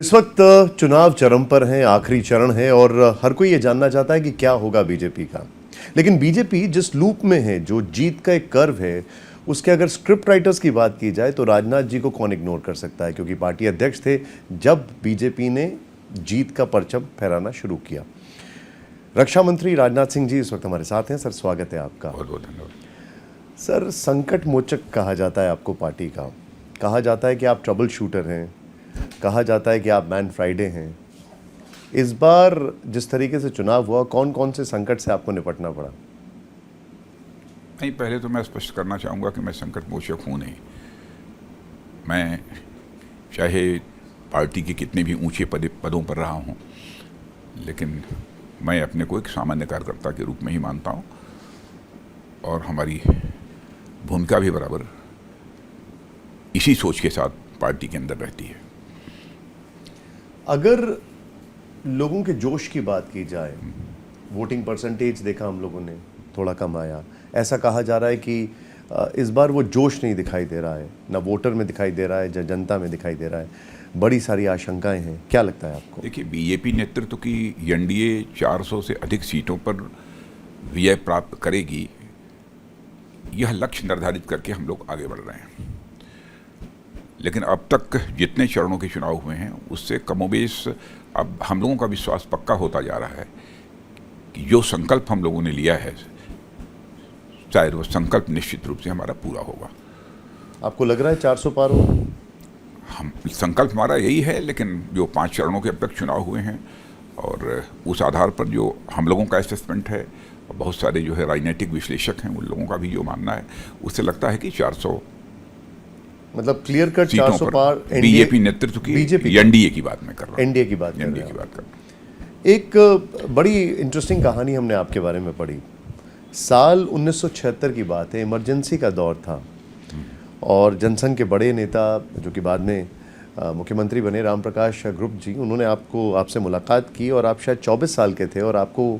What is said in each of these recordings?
इस वक्त चुनाव चरम पर हैं, आखिरी चरण है और हर कोई ये जानना चाहता है कि क्या होगा बीजेपी का। लेकिन बीजेपी जिस लूप में है, जो जीत का एक कर्व है, उसके अगर स्क्रिप्ट राइटर्स की बात की जाए तो राजनाथ जी को कौन इग्नोर कर सकता है, क्योंकि पार्टी अध्यक्ष थे जब बीजेपी ने जीत का परचम फहराना शुरू किया। रक्षा मंत्री राजनाथ सिंह जी इस वक्त हमारे साथ हैं। सर, स्वागत है आपका। बहुत बहुत धन्यवाद। सर, संकट मोचक कहा जाता है आपको पार्टी का, कहा जाता है कि आप ट्रबल शूटर हैं, कहा जाता है कि आप मैन फ्राइडे हैं। इस बार जिस तरीके से चुनाव हुआ, कौन कौन से संकट से आपको निपटना पड़ा? नहीं, पहले तो मैं स्पष्ट करना चाहूँगा कि मैं संकट मोचक हूँ नहीं। मैं चाहे पार्टी के कितने भी ऊंचे पदों पर रहा हूँ, लेकिन मैं अपने को एक सामान्य कार्यकर्ता के रूप में ही मानता हूँ और हमारी भूमिका भी बराबर इसी सोच के साथ पार्टी के अंदर रहती है। अगर लोगों के जोश की बात की जाए, वोटिंग परसेंटेज देखा हम लोगों ने, थोड़ा कम आया। ऐसा कहा जा रहा है कि इस बार वो जोश नहीं दिखाई दे रहा है, ना वोटर में दिखाई दे रहा है, ना जनता में दिखाई दे रहा है। बड़ी सारी आशंकाएं हैं, क्या लगता है आपको? देखिए, बीजेपी नेतृत्व की एनडीए 400 से अधिक सीटों पर विजय प्राप्त करेगी, यह लक्ष्य निर्धारित करके हम लोग आगे बढ़ रहे हैं। लेकिन अब तक जितने चरणों के चुनाव हुए हैं उससे कमोबेश अब हम लोगों का विश्वास पक्का होता जा रहा है कि जो संकल्प हम लोगों ने लिया है, शायद वो संकल्प निश्चित रूप से हमारा पूरा होगा। आपको लग रहा है 400 पार होगा? हम संकल्प हमारा यही है, लेकिन जो 5 चरणों के अब तक चुनाव हुए हैं और उस आधार पर जो हम लोगों का असेसमेंट है, और बहुत सारे जो है राजनीतिक विश्लेषक हैं, उन लोगों का भी जो मानना है, उससे लगता है कि 400 मतलब क्लियर कट 400 पार। बीजेपी नेतृत्व की, बीजेपी एनडीए की बात मैं कर रहा हूँ, एनडीए की बात एनडीए की बात कर रहा हूँ। एक बड़ी इंटरेस्टिंग कहानी हमने आपके बारे में पढ़ी। साल 1976 की बात है, इमरजेंसी का दौर था और जनसंघ के बड़े नेता जो कि बाद में मुख्यमंत्री बने, राम प्रकाश ग्रुप जी, उन्होंने आपसे मुलाकात की और आप शायद 24 साल के थे और आपको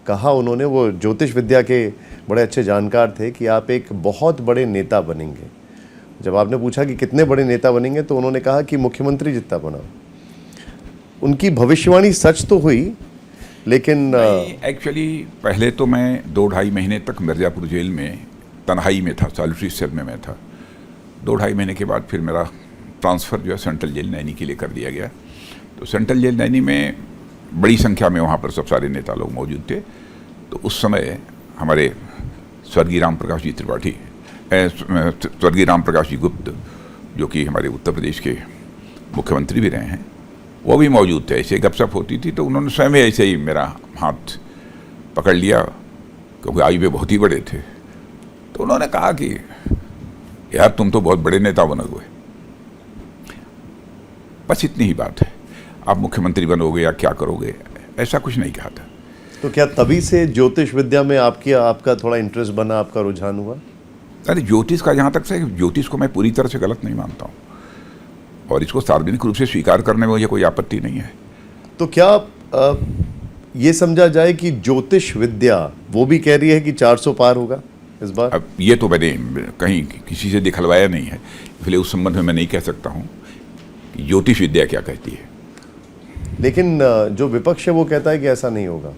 कहा उन्होंने, वो ज्योतिष विद्या के बड़े अच्छे जानकार थे, कि आप एक बहुत बड़े नेता बनेंगे। जब आपने पूछा कि कितने बड़े नेता बनेंगे तो उन्होंने कहा कि मुख्यमंत्री जितना बना। उनकी भविष्यवाणी सच तो हुई, लेकिन एक्चुअली पहले तो मैं 2-2.5 महीने तक मिर्ज़ापुर जेल में तन्हाई में था, सॉलिटरी सेल में मैं था। 2-2.5 महीने के बाद फिर मेरा ट्रांसफ़र जो है सेंट्रल जेल नैनी के लिए कर दिया गया। तो सेंट्रल जेल नैनी में बड़ी संख्या में वहाँ पर सब सारे नेता लोग मौजूद थे। तो उस समय हमारे स्वर्गीय राम प्रकाश जी त्रिपाठी, स्वर्गीय राम प्रकाश जी गुप्त, जो कि हमारे उत्तर प्रदेश के मुख्यमंत्री भी रहे हैं, वो भी मौजूद थे। ऐसे गपशप होती थी तो उन्होंने स्वयं ऐसे ही मेरा हाथ पकड़ लिया, क्योंकि आयु में बहुत ही बड़े थे। तो उन्होंने कहा कि यार, तुम तो बहुत बड़े नेता बनोगे, बस इतनी ही बात है, आप मुख्यमंत्री बनोगे या क्या करोगे, ऐसा कुछ नहीं कहा था। तो क्या तभी से ज्योतिष विद्या में आपका थोड़ा इंटरेस्ट बना, आपका रुझान हुआ? अरे, ज्योतिष का जहाँ तक से, ज्योतिष को मैं पूरी तरह से गलत नहीं मानता हूँ और इसको सार्वजनिक रूप से स्वीकार करने में मुझे कोई आपत्ति नहीं है। तो क्या ये समझा जाए कि ज्योतिष विद्या वो भी कह रही है कि 400 पार होगा इस बार? अब ये तो मैंने कहीं किसी से दिखलवाया नहीं है, इसलिए उस संबंध में मैं नहीं कह सकता हूँ कि ज्योतिष विद्या क्या कहती है। लेकिन जो विपक्ष है वो कहता है कि ऐसा नहीं होगा,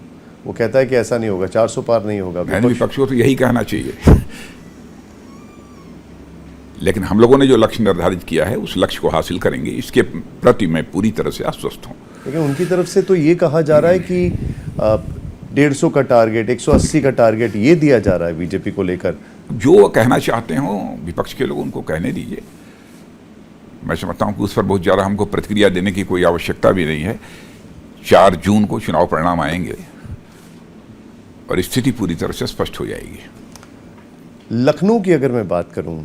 वो कहता है कि ऐसा नहीं होगा, 400 पार नहीं होगा। विपक्ष को तो यही कहना चाहिए। लेकिन हम लोगों ने जो लक्ष्य निर्धारित किया है, उस लक्ष्य को हासिल करेंगे, इसके प्रति मैं पूरी तरह से आश्वस्त हूँ। लेकिन उनकी तरफ से तो ये कहा जा रहा है कि 150 का टारगेट, 180 का टारगेट ये दिया जा रहा है बीजेपी को लेकर। जो कहना चाहते हो विपक्ष के लोग, उनको कहने दीजिए। मैं समझता हूँ कि उस पर बहुत ज़्यादा हमको प्रतिक्रिया देने की कोई आवश्यकता भी नहीं है। 4 जून को चुनाव परिणाम आएंगे और स्थिति पूरी तरह से स्पष्ट हो जाएगी। लखनऊ की अगर मैं बात करूं,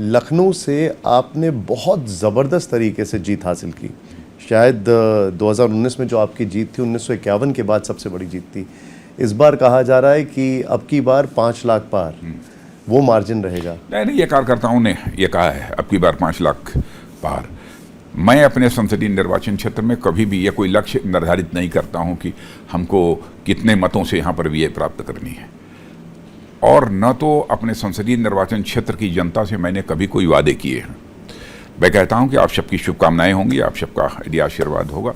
लखनऊ से आपने बहुत ज़बरदस्त तरीके से जीत हासिल की। शायद 2019 में जो आपकी जीत थी, 1951 के बाद सबसे बड़ी जीत थी। इस बार कहा जा रहा है कि अब की बार 5 लाख पार वो मार्जिन रहेगा। नहीं, ये कार्यकर्ताओं ने ये कहा है, अब की बार 5 लाख पार। मैं अपने संसदीय निर्वाचन क्षेत्र में कभी भी यह कोई लक्ष्य निर्धारित नहीं करता हूं कि हमको कितने मतों से यहाँ पर विजय प्राप्त करनी है, और न तो अपने संसदीय निर्वाचन क्षेत्र की जनता से मैंने कभी कोई वादे किए हैं। मैं कहता हूं कि आप सबकी शुभकामनाएं होंगी, आप सबका यदि आशीर्वाद होगा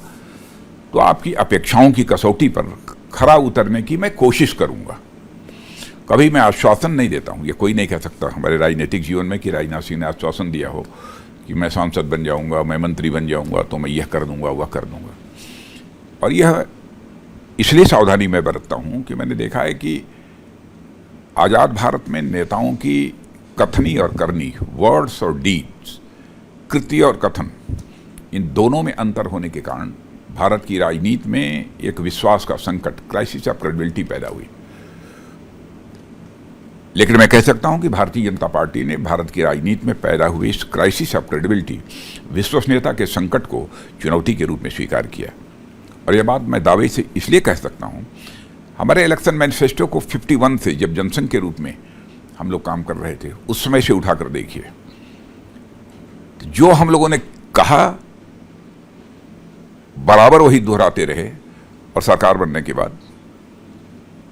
तो आपकी अपेक्षाओं की कसौटी पर खरा उतरने की मैं कोशिश करूंगा। कभी मैं आश्वासन नहीं देता हूं, ये कोई नहीं कह सकता हमारे राजनीतिक जीवन में कि राजनाथ सिंह ने आश्वासन दिया हो कि मैं सांसद बन जाऊंगा, मैं मंत्री बन जाऊंगा तो मैं यह कर दूंगा, वह कर दूंगा। और यह इसलिए सावधानी मैं बरतता हूं कि मैंने देखा है कि आज़ाद भारत में नेताओं की कथनी और करनी, वर्ड्स और डीड्स, कृति और कथन, इन दोनों में अंतर होने के कारण भारत की राजनीति में एक विश्वास का संकट, क्राइसिस ऑफ क्रेडिबिलिटी पैदा हुई। लेकिन मैं कह सकता हूं कि भारतीय जनता पार्टी ने भारत की राजनीति में पैदा हुई इस क्राइसिस ऑफ क्रेडिबिलिटी, विश्वसनीयता के संकट को चुनौती के रूप में स्वीकार किया। और यह बात मैं दावे से इसलिए कह सकता हूं, हमारे इलेक्शन मैनिफेस्टो को 51 से जब जनसंघ के रूप में हम लोग काम कर रहे थे, उस समय से उठाकर देखिए, जो हम लोगों ने कहा बराबर वही दोहराते रहे और सरकार बनने के बाद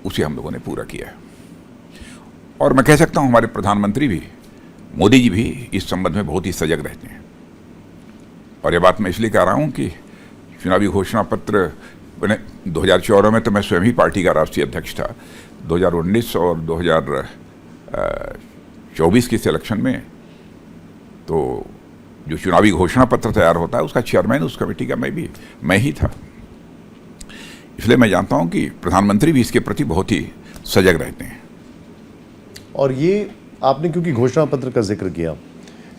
उसे हम लोगों ने पूरा किया। और मैं कह सकता हूं हमारे प्रधानमंत्री भी, मोदी जी भी इस संबंध में बहुत ही सजग रहते हैं। और यह बात मैं इसलिए कह रहा हूं कि चुनावी घोषणा पत्र 2014 में तो मैं स्वयं ही पार्टी का राष्ट्रीय अध्यक्ष था। 2019 और 2024 के इलेक्शन में तो जो चुनावी घोषणा पत्र तैयार होता है उसका चेयरमैन उस कमेटी का मैं ही था। इसलिए मैं जानता हूं कि प्रधानमंत्री भी इसके प्रति बहुत ही सजग रहते हैं। और ये आपने क्योंकि घोषणा पत्र का जिक्र किया,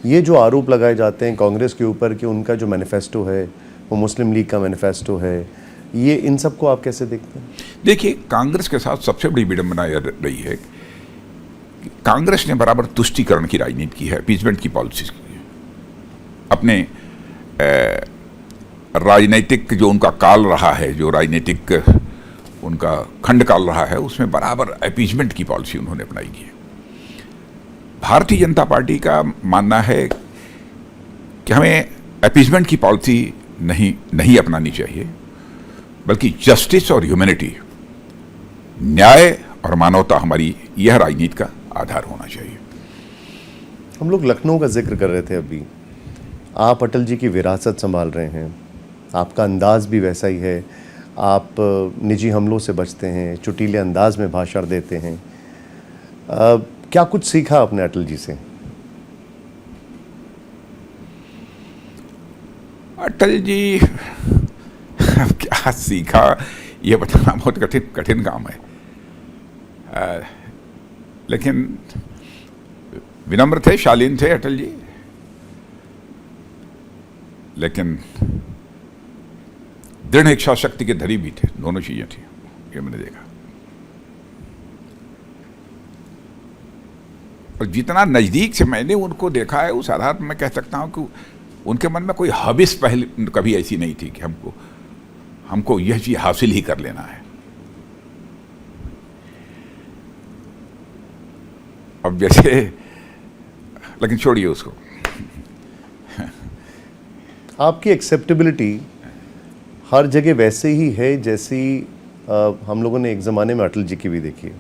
ये जो आरोप लगाए जाते हैं कांग्रेस के ऊपर कि उनका जो मैनिफेस्टो है वो मुस्लिम लीग का मैनिफेस्टो है, ये इन सबको आप कैसे देखते हैं? देखिए, कांग्रेस के साथ सबसे बड़ी विडंबना यह रही है कि कांग्रेस ने बराबर तुष्टीकरण की राजनीति की है, अपीजमेंट की पॉलिसी की है। अपने राजनीतिक जो उनका काल रहा है, जो राजनीतिक उनका खंड काल रहा है, उसमें बराबर अपीजमेंट की पॉलिसी उन्होंने अपनाई की है। भारतीय जनता पार्टी का मानना है कि हमें अपीजमेंट की पॉलिसी नहीं अपनानी चाहिए, बल्कि जस्टिस और ह्यूमैनिटी, न्याय और मानवता हमारी यह राजनीति का आधार होना चाहिए। हम लोग लखनऊ का जिक्र कर रहे थे अभी, आप अटल जी की विरासत संभाल रहे हैं, आपका अंदाज भी वैसा ही है, आप निजी हमलों से बचते हैं, चुटीले अंदाज में भाषण देते हैं। क्या कुछ सीखा आपने अटल जी से? अटल जी क्या सीखा ये बताना बहुत कठिन काम है, लेकिन विनम्र थे, शालीन थे अटल जी, लेकिन दृढ़ इच्छा शक्ति के धनी भी थे। दोनों चीजें थी, ये मैंने देखा। और जितना नजदीक से मैंने उनको देखा है, उस आधार पर मैं कह सकता हूं कि उनके मन में कोई हविस पहले कभी ऐसी नहीं थी कि हमको यह चीज हासिल ही कर लेना है। अब जैसे, लेकिन छोड़िए उसको। आपकी एक्सेप्टेबिलिटी हर जगह वैसे ही है जैसी हम लोगों ने एक ज़माने में अटल जी की भी देखी है।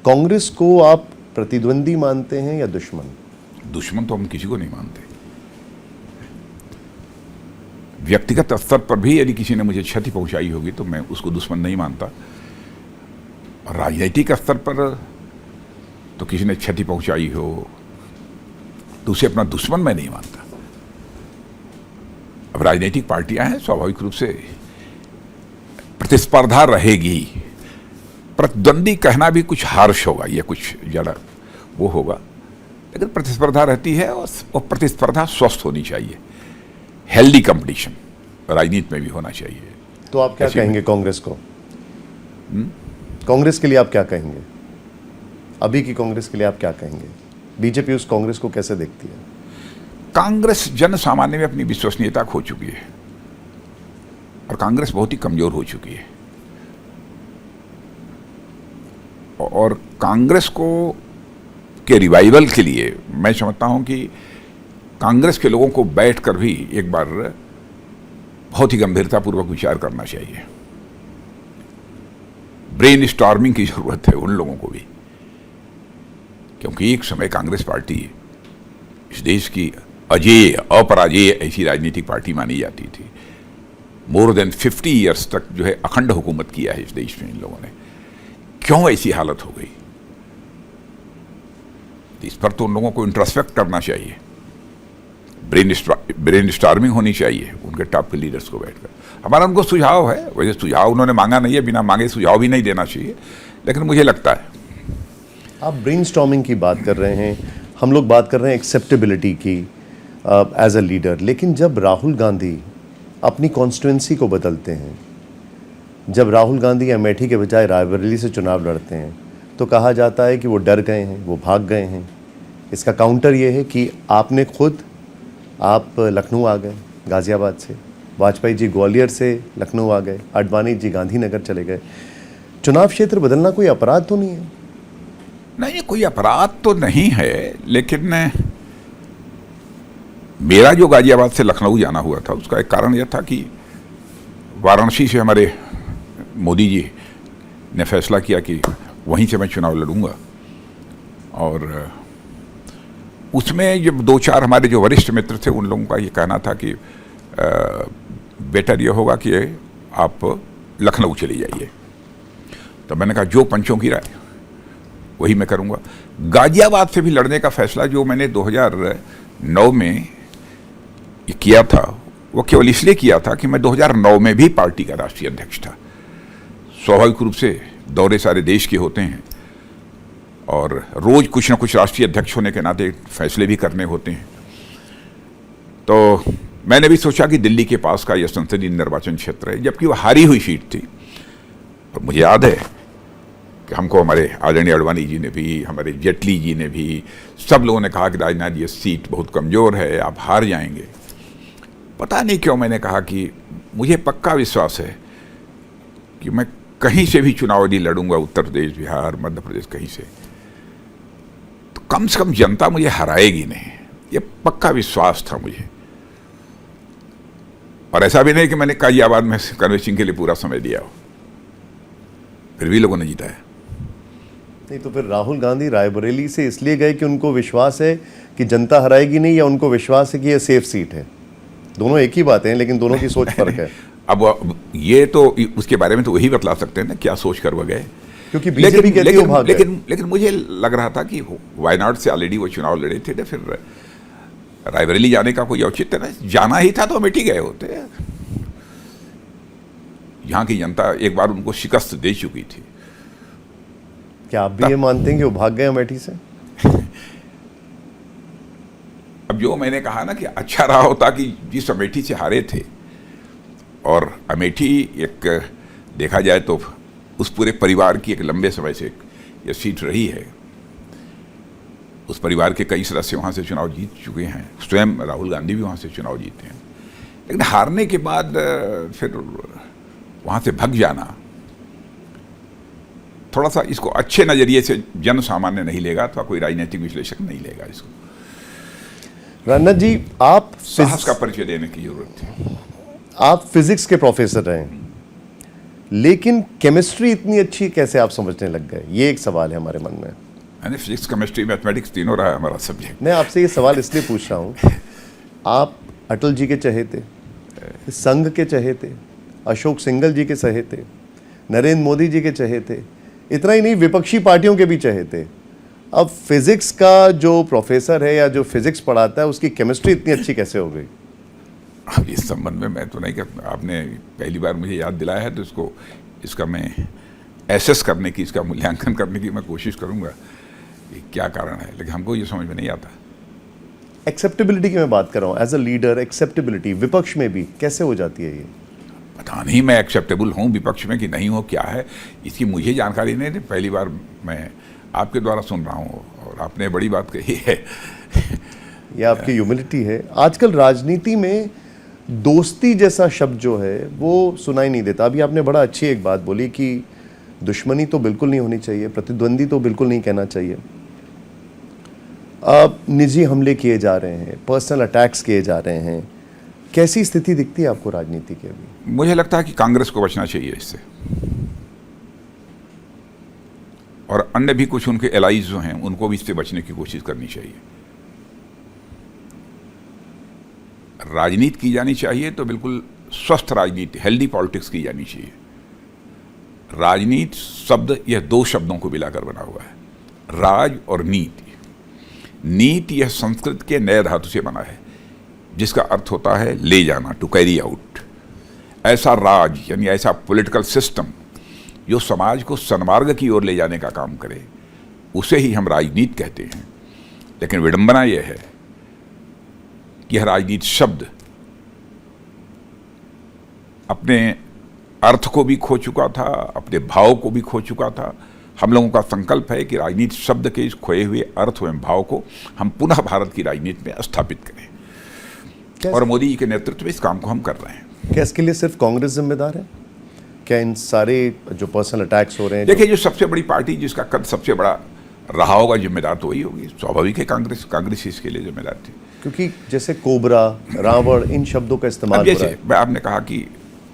कांग्रेस को आप प्रतिद्वंदी मानते हैं या दुश्मन? दुश्मन तो हम किसी को नहीं मानते। व्यक्तिगत स्तर पर भी यदि किसी ने मुझे क्षति पहुंचाई होगी तो मैं उसको दुश्मन नहीं मानता, और राजनीतिक स्तर पर तो किसी ने क्षति पहुंचाई हो तो उसे अपना दुश्मन मैं नहीं मानता। अब राजनीतिक पार्टियां हैं, स्वाभाविक रूप से प्रतिस्पर्धा रहेगी। प्रतिद्वंदी कहना भी कुछ हार्श होगा, यह कुछ ज़्यादा वो होगा, लेकिन प्रतिस्पर्धा रहती है और प्रतिस्पर्धा स्वस्थ होनी चाहिए। हेल्दी कंपटीशन राजनीति में भी होना चाहिए। तो आप क्या कहेंगे कांग्रेस को? कांग्रेस के लिए आप क्या कहेंगे? अभी की कांग्रेस के लिए आप क्या कहेंगे? बीजेपी उस कांग्रेस को कैसे देखती है? कांग्रेस जन सामान्य में अपनी विश्वसनीयता खो चुकी है और कांग्रेस बहुत ही कमजोर हो चुकी है। और कांग्रेस को के रिवाइवल के लिए मैं समझता हूं कि कांग्रेस के लोगों को बैठकर भी एक बार बहुत ही गंभीरतापूर्वक विचार करना चाहिए। ब्रेन स्टॉर्मिंग की जरूरत है उन लोगों को भी, क्योंकि एक समय कांग्रेस पार्टी इस देश की अजेय अपराजेय ऐसी राजनीतिक पार्टी मानी जाती थी। मोर देन 50 ईयर्स तक जो है अखंड हुकूमत किया है इस देश में इन लोगों ने। क्यों ऐसी हालत हो गई? इस पर तो उन लोगों को इंट्रोस्पेक्ट करना चाहिए, ब्रेन स्टॉर्मिंग होनी चाहिए उनके टॉप के लीडर्स को बैठकर। हमारा उनको सुझाव है, वैसे सुझाव उन्होंने मांगा नहीं है, बिना मांगे सुझाव भी नहीं देना चाहिए, लेकिन मुझे लगता है। आप ब्रेनस्टॉर्मिंग की बात कर रहे हैं, हम लोग बात कर रहे हैं एक्सेप्टेबिलिटी की एज अ लीडर, लेकिन जब राहुल गांधी अपनी कॉन्स्टिट्यूंसी को बदलते हैं, जब राहुल गांधी अमेठी के बजाय रायबरेली से चुनाव लड़ते हैं, तो कहा जाता है कि वो डर गए हैं, वो भाग गए हैं। इसका काउंटर ये है कि आपने खुद आप लखनऊ आ गए गाज़ियाबाद से, वाजपेयी जी ग्वालियर से लखनऊ आ गए, आडवाणी जी गांधीनगर चले गए। चुनाव क्षेत्र बदलना कोई अपराध तो नहीं है? नहीं, कोई अपराध तो नहीं है, लेकिन मेरा जो गाजियाबाद से लखनऊ जाना हुआ था उसका एक कारण यह था कि वाराणसी से हमारे मोदी जी ने फैसला किया कि वहीं से मैं चुनाव लड़ूंगा, और उसमें जब 2-4 हमारे जो वरिष्ठ मित्र थे उन लोगों का ये कहना था कि बेटर ये होगा कि आप लखनऊ चली जाइए। तो मैंने कहा जो पंचों की राय वही मैं करूंगा। गाजियाबाद से भी लड़ने का फैसला जो मैंने 2009 में किया था वो केवल इसलिए किया था कि मैं 2009 में भी पार्टी का राष्ट्रीय अध्यक्ष था। स्वाभाविक रूप से दौरे सारे देश के होते हैं और रोज कुछ ना कुछ राष्ट्रीय अध्यक्ष होने के नाते फैसले भी करने होते हैं। तो मैंने भी सोचा कि दिल्ली के पास का यह संसदीय निर्वाचन क्षेत्र है, जबकि वह हारी हुई सीट थी। और मुझे याद है कि हमको हमारे आदरणीय आडवाणी जी ने भी, हमारे जेटली जी ने भी, सब लोगों ने कहा कि राजनाथ ये सीट बहुत कमज़ोर है, आप हार जाएंगे। पता नहीं क्यों मैंने कहा कि मुझे पक्का विश्वास है कि मैं कहीं से भी चुनाव नहीं लड़ूंगा, उत्तर प्रदेश, बिहार, मध्य प्रदेश, कहीं से, तो कम से कम जनता मुझे हराएगी नहीं, ये पक्का विश्वास था मुझे। और ऐसा भी नहीं कि मैंने गाजियाबाद में कन्वेंशन के लिए पूरा समय दिया हो, फिर भी लोगों ने जिताया। नहीं तो फिर राहुल गांधी रायबरेली से इसलिए गए कि उनको विश्वास है कि जनता हराएगी नहीं, या उनको विश्वास है कि यह सेफ सीट है? दोनों एक ही बातें हैं, लेकिन दोनों की सोच फर्क है। अब ये तो उसके बारे में तो वही बतला सकते हैं ना क्या सोच कर वो गए, क्योंकि बीजेपी कहती है वो भाग गए। लेकिन मुझे लग रहा था कि वायनाड से ऑलरेडी वो चुनाव लड़े थे, तो फिर रायबरेली जाने का कोई औचित्य नहीं, जाना ही था तो अमेठी गए होते। यहाँ की जनता एक बार उनको शिकस्त दे चुकी थी। क्या आप भी ये मानते हैं कि वो भाग गए अमेठी से? अब जो मैंने कहा ना कि अच्छा रहा होता कि जिस अमेठी से हारे थे, और अमेठी एक देखा जाए तो उस पूरे परिवार की एक लंबे समय से ये सीट रही है। उस परिवार के कई सदस्य वहाँ से चुनाव जीत चुके हैं, स्वयं राहुल गांधी भी वहाँ से चुनाव जीते हैं। लेकिन हारने के बाद फिर वहाँ से भग जाना, थोड़ा सा इसको अच्छे नज़रिए से जन सामान्य नहीं लेगा, अथवा कोई राजनीतिक विश्लेषक नहीं लेगा इसको। राजनाथ जी, आप साहस का परिचय देने की जरूरत है। आप फिजिक्स के प्रोफेसर रहे, लेकिन केमिस्ट्री इतनी अच्छी कैसे आप समझने लग गए? ये एक सवाल है हमारे मन में। मैंने फिजिक्स, केमिस्ट्री, मैथमेटिक्स तीनों रहा है हमारा सब्जेक्ट। मैं आपसे ये सवाल इसलिए पूछ रहा हूँ, आप अटल जी के चहेते, संघ के चहेते, अशोक सिंघल जी के चहेते, नरेंद्र मोदी जी के चहेते, इतना ही नहीं विपक्षी पार्टियों के भी चहेते। अब फिजिक्स का जो प्रोफेसर है या जो फिजिक्स पढ़ाता है, उसकी केमिस्ट्री इतनी अच्छी कैसे हो गई? अब इस संबंध में मैं तो नहीं कहता, आपने पहली बार मुझे याद दिलाया है, तो इसका मैं एसेस करने की, इसका मूल्यांकन करने की मैं कोशिश करूंगा कि क्या कारण है, लेकिन हमको ये समझ में नहीं आता। एक्सेप्टेबिलिटी की मैं बात कर रहा हूँ, एज अ लीडर एक्सेप्टेबिलिटी विपक्ष में भी कैसे हो जाती है? ये पता नहीं मैं एक्सेप्टेबल हूँ विपक्ष में कि नहीं हो, क्या है इसकी मुझे जानकारी नहीं थी। पहली बार मैं आपके द्वारा सुन रहा हूँ, और आपने बड़ी बात कही है। यह आपकी ह्यूमिलिटी है। आजकल राजनीति में दोस्ती जैसा शब्द जो है वो सुनाई नहीं देता। अभी आपने बड़ा अच्छी एक बात बोली कि दुश्मनी तो बिल्कुल नहीं होनी चाहिए, प्रतिद्वंदी तो बिल्कुल नहीं कहना चाहिए। अब निजी हमले किए जा रहे हैं, पर्सनल अटैक्स किए जा रहे हैं, कैसी स्थिति दिखती है आपको राजनीति की अभी? मुझे लगता है कि कांग्रेस को बचना चाहिए इससे, और अन्य भी कुछ उनके एलाइज जो हैं उनको भी इससे बचने की कोशिश करनी चाहिए। राजनीति की जानी चाहिए तो बिल्कुल स्वस्थ राजनीति, हेल्दी पॉलिटिक्स की जानी चाहिए। राजनीति शब्द यह दो शब्दों को मिलाकर बना हुआ है, राज और नीति। नीति यह संस्कृत के नए धातु से बना है जिसका अर्थ होता है ले जाना, टू कैरी आउट। ऐसा राज यानी ऐसा पॉलिटिकल सिस्टम जो समाज को सन्मार्ग की ओर ले जाने का काम करे, उसे ही हम राजनीति कहते हैं। लेकिन विडंबना यह है कि यह राजनीति शब्द अपने अर्थ को भी खो चुका था, अपने भाव को भी खो चुका था। हम लोगों का संकल्प है कि राजनीति शब्द के इस खोए हुए अर्थ एवं भाव को हम पुनः भारत की राजनीति में स्थापित करें, और मोदी जी के नेतृत्व में इस काम को हम कर रहे हैं। क्या इसके लिए सिर्फ कांग्रेस जिम्मेदार है? क्या इन सारे जो पर्सनल अटैक्स हो रहे हैं? देखिए, जो सबसे बड़ी पार्टी जिसका कद सबसे बड़ा रहा होगा जिम्मेदार तो वही होगी। स्वाभाविक है कांग्रेस इसके लिए जिम्मेदार थी, क्योंकि जैसे कोबरा, रावण, इन शब्दों का इस्तेमाल हो रहा है। मैं आपने कहा कि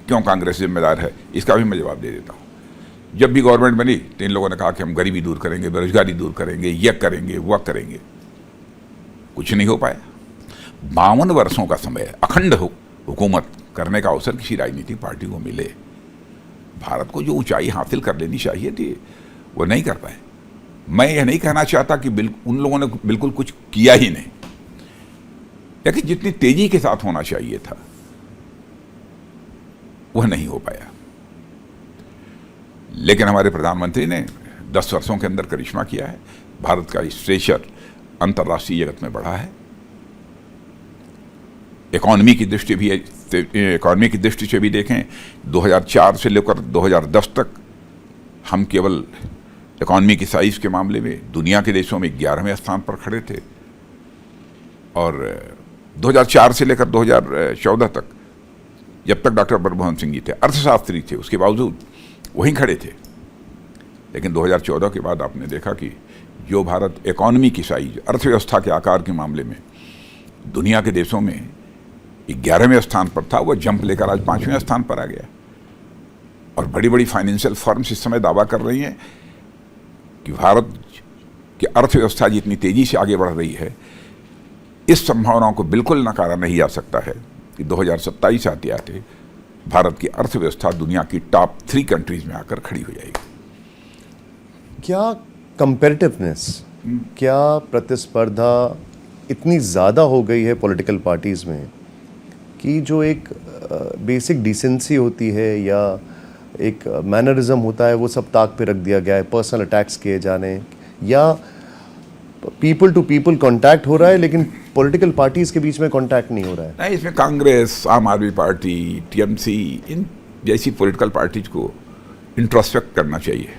क्यों कांग्रेस जिम्मेदार है, इसका भी मैं जवाब दे देता हूँ। जब भी गवर्नमेंट बनी तो इन लोगों ने कहा कि हम गरीबी दूर करेंगे, बेरोजगारी दूर करेंगे, यह करेंगे, वह करेंगे। कुछ नहीं हो पाया। 52 वर्षों का समय अखंड हुकूमत करने का अवसर किसी राजनीतिक पार्टी को मिले, भारत को जो ऊंचाई हासिल कर लेनी चाहिए थी वो नहीं कर पाए। मैं यह नहीं कहना चाहता कि उन लोगों ने बिल्कुल कुछ किया ही नहीं, लेकिन जितनी तेजी के साथ होना चाहिए था वह नहीं हो पाया। लेकिन हमारे प्रधानमंत्री ने 10 वर्षों के अंदर करिश्मा किया है। भारत का स्टेचर अंतर्राष्ट्रीय जगत में बढ़ा है। इकोनॉमी की दृष्टि से भी देखें, 2004 से लेकर 2010 तक हम केवल इकोनॉमी की साइज के मामले में दुनिया के देशों में 11वें स्थान पर खड़े थे, और 2004 से लेकर 2014 तक, जब तक डॉक्टर मनमोहन सिंह जी थे, अर्थशास्त्री थे, उसके बावजूद वहीं खड़े थे। लेकिन 2014 के बाद आपने देखा कि जो भारत इकोनॉमी की साइज, अर्थव्यवस्था के आकार के मामले में दुनिया के देशों में 11वें स्थान पर था, वह जंप लेकर आज 5वें स्थान पर आ गया। और बड़ी बड़ी फाइनेंशियल फर्म्स इस समय दावा कर रही हैं कि भारत की अर्थव्यवस्था जितनी तेजी से आगे बढ़ रही है, इस संभावनाओं को बिल्कुल नकारा नहीं जा सकता है कि 2027 आते आते भारत की अर्थव्यवस्था दुनिया की टॉप 3 कंट्रीज में आकर खड़ी हो जाएगी। क्या कंपेरेटिवनेस, क्या प्रतिस्पर्धा इतनी ज़्यादा हो गई है पॉलिटिकल पार्टीज़ में कि जो एक बेसिक डिसेंसी होती है या एक मैनरिज्म होता है वो सब ताक पे रख दिया गया है? पर्सनल अटैक्स किए जाने, या पीपल टू पीपल कांटेक्ट हो रहा है लेकिन पॉलिटिकल पार्टीज के बीच में कांटेक्ट नहीं हो रहा है? नहीं, इसमें कांग्रेस, आम आदमी पार्टी, टीएमसी, इन जैसी पॉलिटिकल पार्टीज को इंट्रोस्पेक्ट करना चाहिए,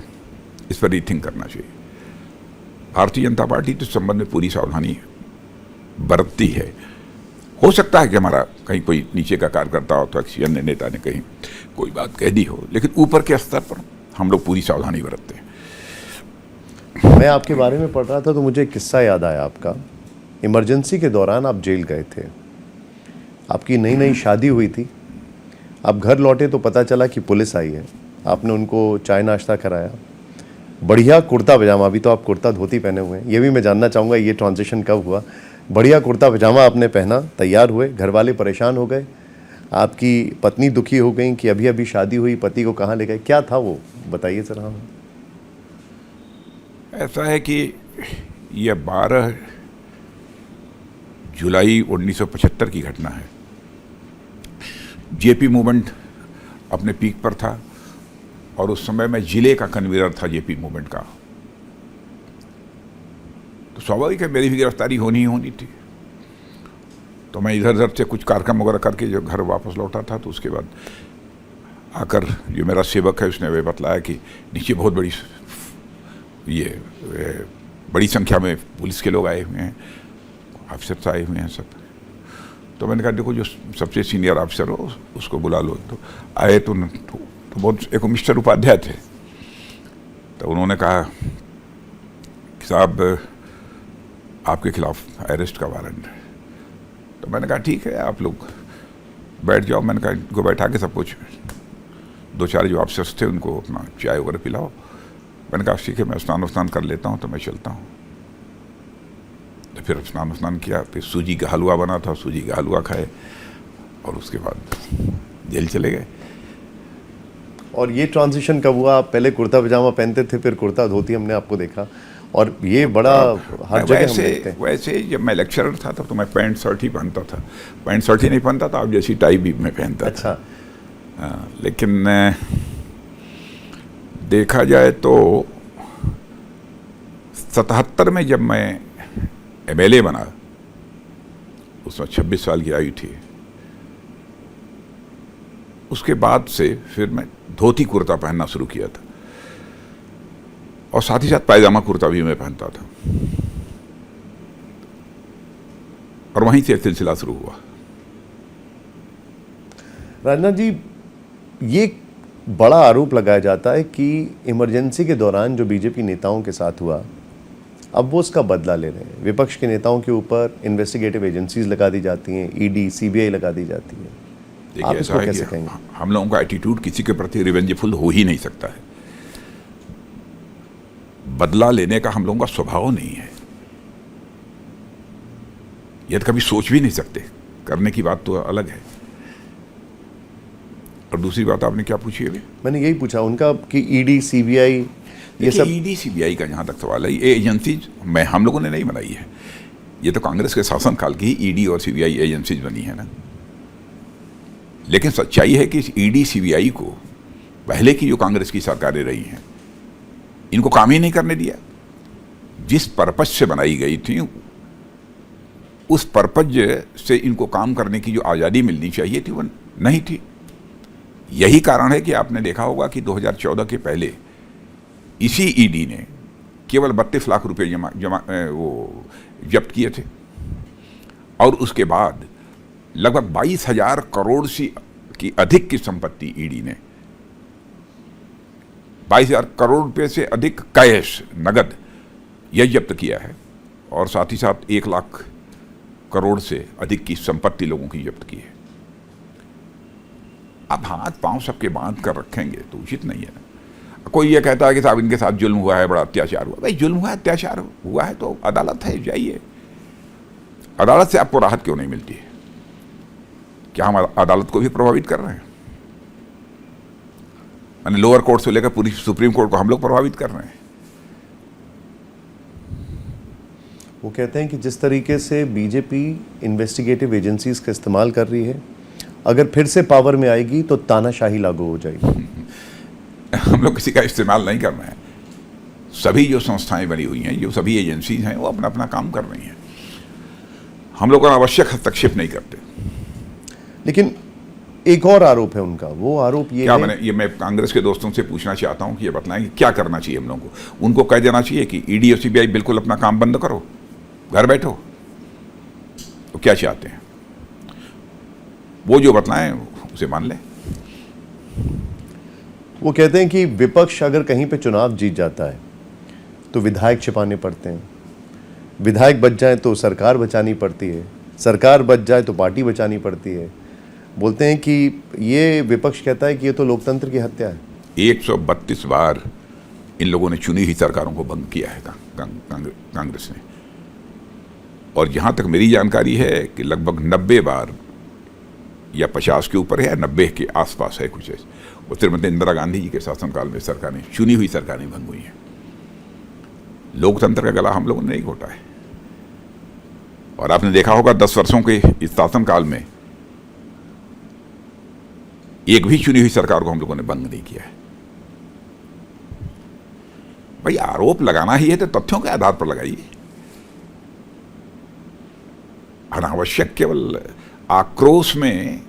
इस पर रीथिंक करना चाहिए। भारतीय जनता पार्टी तो इस संबंध में पूरी सावधानी बरतती है। हो सकता है कि हमारा कहीं कोई नीचे का कार्यकर्ता हो तो किसी अन्य नेता ने कहीं कोई बात कह दी हो, लेकिन ऊपर के स्तर पर हम लोग पूरी सावधानी बरतते हैं। मैं आपके बारे में पढ़ रहा था तो मुझे एक किस्सा याद आया आपका। इमरजेंसी के दौरान आप जेल गए थे, आपकी नई नई शादी हुई थी, आप घर लौटे तो पता चला कि पुलिस आई है। आपने उनको चाय नाश्ता कराया, बढ़िया कुर्ता पजामा, अभी तो आप कुर्ता धोती पहने हुए हैं, ये भी मैं जानना चाहूँगा ये ट्रांजिशन कब हुआ? बढ़िया कुर्ता पजामा आपने पहना, तैयार हुए, घर वाले परेशान हो गए, आपकी पत्नी दुखी हो गई कि अभी अभी शादी हुई, पति को कहाँ ले गए, क्या था वो बताइए जरा हमें। ऐसा है कि यह 12 जुलाई 1975 की घटना है। जेपी मूवमेंट अपने पीक पर था और उस समय मैं जिले का कन्वीनर था जेपी मूवमेंट का, तो स्वाभाविक है मेरी भी गिरफ्तारी होनी ही होनी थी। तो मैं इधर उधर से कुछ कार्यक्रम वगैरह करके जो घर वापस लौटा था, तो उसके बाद आकर जो मेरा सेवक है उसने वे बतलाया कि नीचे बहुत बड़ी संख्या में पुलिस के लोग आए हुए हैं, ऑफिसर्स आए हुए हैं सब। तो मैंने कहा देखो जो सबसे सीनियर ऑफिसर हो उसको बुला लो। तो आए तो बहुत एक मिस्टर उपाध्याय थे, तो उन्होंने कहा कि साहब आपके खिलाफ अरेस्ट का वारंट है। तो मैंने कहा ठीक है आप लोग बैठ जाओ। मैंने कहा इनको बैठा के सब कुछ 2-4 जो ऑफिसर्स थे उनको अपना चाय वगैरह पिलाओ। मैंने कहा ठीक है मैं स्नान कर लेता हूँ तो मैं चलता हूँ। तो फिर स्नान किया, फिर सूजी का हलवा बना था, सूजी का हलवा खाए और उसके बाद जेल चले गए। और ये ट्रांजिशन कब हुआ? आप पहले कुर्ता पजामा पहनते थे, फिर कुर्ता धोती हमने आपको देखा, और ये बड़ा हर जगह हम देखते हैं। वैसे जब मैं लेक्चरर था तब तो मैं पैंट शर्ट ही पहनता था, पैंट शर्ट ही नहीं पहनता था, अब जैसी टाई भी मैं पहनता था। अच्छा। लेकिन देखा जाए तो 77 में जब मैं MLA बना, उसमें 26 साल की आयु थी, उसके बाद से फिर मैं धोती कुर्ता पहनना शुरू किया था और साथ ही साथ पायजामा कुर्ता भी मैं पहनता था, और वहीं से सिलसिला शुरू हुआ। राजनाथ जी, ये बड़ा आरोप लगाया जाता है कि इमरजेंसी के दौरान जो बीजेपी नेताओं के साथ हुआ, अब वो उसका बदला ले रहे हैं। विपक्ष के नेताओं के ऊपर इन्वेस्टिगेटिव एजेंसीज लगा दी जाती हैं, ED CBI लगा दी जाती है। देखिए, ऐसा है कैसे कि कहेंगे? हम लोगों का एटीट्यूड किसी के प्रति रिवेंजफुल हो ही नहीं सकता है। बदला लेने का हम लोगों का स्वभाव नहीं है, यह तो कभी सोच भी नहीं सकते, करने की बात तो अलग है। और दूसरी बात आपने क्या पूछी अभी? मैंने यही पूछा उनका कि ED CBI ये सब। ED CBI का जहां तक सवाल है, ये एजेंसीज हम लोगों ने नहीं बनाई है, ये तो कांग्रेस के शासनकाल की ED और CBI एजेंसीज बनी है ना। लेकिन सच्चाई है कि ED CBI को पहले की जो कांग्रेस की सरकारें रही हैं, इनको काम ही नहीं करने दिया। जिस पर्पज से बनाई गई थी, उस पर्पज से इनको काम करने की जो आज़ादी मिलनी चाहिए थी, वो नहीं थी। यही कारण है कि आपने देखा होगा कि 2014 के पहले इसी ED ने केवल 32 लाख रुपए जब्त किए थे, और उसके बाद लगभग 22,000 करोड़ की अधिक की संपत्ति ED ने, 22,000 करोड़ रुपए से अधिक कैश नगद यह जब्त किया है, और साथ ही साथ 1 लाख करोड़ से अधिक की संपत्ति लोगों की जब्त की है। अब हाथ पांव सबके बांध कर रखेंगे तो उचित नहीं है। कोई ये कहता है कि साहब इनके साथ जुल्म हुआ है, बड़ा अत्याचार हुआ। भाई, जुल्म हुआ, अत्याचार हुआ है तो अदालत है, जाइए। अदालत से आपको राहत क्यों नहीं मिलती है? क्या हम अदालत को भी प्रभावित कर रहे हैं? मैंने लोअर कोर्ट से लेकर पूरी सुप्रीम कोर्ट को हम लोग प्रभावित कर रहे हैं। वो कहते हैं कि जिस तरीके से बीजेपी इन्वेस्टिगेटिव एजेंसीज का इस्तेमाल कर रही है, अगर फिर से पावर में आएगी तो तानाशाही लागू हो जाएगी। हम लोग किसी का इस्तेमाल नहीं कर रहे हैं। सभी जो संस्थाएं बनी हुई हैं, जो सभी एजेंसीज हैं, वो अपना अपना काम कर रही हैं। हम लोग अनावश्यक हस्तक्षेप नहीं करते। लेकिन एक और आरोप है उनका, वो आरोप ये है, मैं कांग्रेस के दोस्तों से पूछना चाहता हूं कि ये बताएं कि क्या करना चाहिए हम लोगों को। उनको कह देना चाहिए कि ED और CBI बिल्कुल अपना काम बंद करो, घर बैठो। तो क्या चाहते हैं वो जो बतलाएं उसे मान लें। वो कहते हैं कि विपक्ष अगर कहीं पे चुनाव जीत जाता है तो विधायक छिपाने पड़ते हैं, विधायक बच जाए तो सरकार बचानी पड़ती है, सरकार बच जाए तो पार्टी बचानी पड़ती है। बोलते हैं कि ये विपक्ष कहता है कि ये तो लोकतंत्र की हत्या है। 132 बार इन लोगों ने चुनी हुई सरकारों को भंग किया है कांग्रेस ने, और जहां तक मेरी जानकारी है कि लगभग 90 बार या 50 के ऊपर है या 90 के आसपास है कुछ ऐसे। और श्रीमती इंदिरा गांधी जी के शासनकाल में सरकारें, चुनी हुई सरकारें भंग हुई हैं। लोकतंत्र का गला हम लोगों ने नहीं घोटा है। और आपने देखा होगा 10 वर्षों के इस शासनकाल में एक भी चुनी हुई सरकार को हम लोगों ने भंग नहीं किया है। भाई, आरोप लगाना ही है तो तथ्यों के आधार पर लगाइए। अनावश्यक केवल आक्रोश में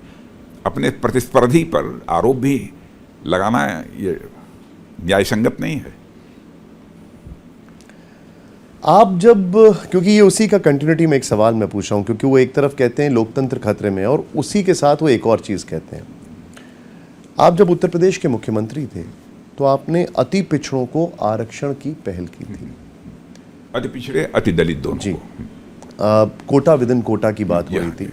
अपने प्रतिस्पर्धी पर आरोप भी लगाना ये न्याय संगत नहीं है। आप जब, क्योंकि ये उसी का कंटिन्यूटी में एक सवाल मैं पूछ रहा हूं, क्योंकि वो एक तरफ कहते हैं लोकतंत्र खतरे में, और उसी के साथ वो एक और चीज कहते हैं। आप जब उत्तर प्रदेश के मुख्यमंत्री थे तो आपने अति पिछड़ों को आरक्षण की पहल की थी। अति पिछड़े, अति दलित दोनों जी। को। कोटा विद इन कोटा की बात हो रही थी।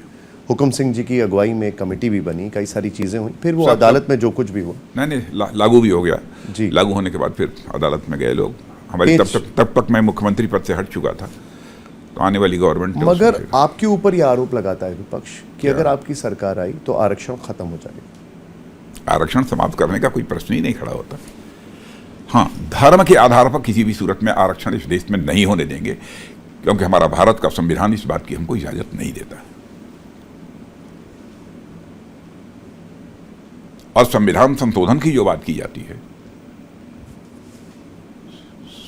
हुकुम सिंह जी की अगुवाई में कमेटी भी बनी, कई सारी चीजें हुई, फिर वो अदालत में जो कुछ भी हुआ, नहीं लागू भी हो गया जी। लागू होने के बाद फिर अदालत में गए लोग। हमारी तब तक मैं मुख्यमंत्री पद से हट चुका था, तो आने वाली गवर्नमेंट मगर आपके ऊपर यह आरोप लगाता है विपक्ष कि अगर आपकी सरकार आई तो आरक्षण खत्म हो जाएगा। आरक्षण समाप्त करने का कोई प्रश्न ही नहीं खड़ा होता। हाँ, धर्म के आधार पर किसी भी सूरत में आरक्षण इस देश में नहीं होने देंगे, क्योंकि हमारा भारत का संविधान इस बात की हमको इजाजत नहीं देता। और संविधान संशोधन की जो बात की जाती है,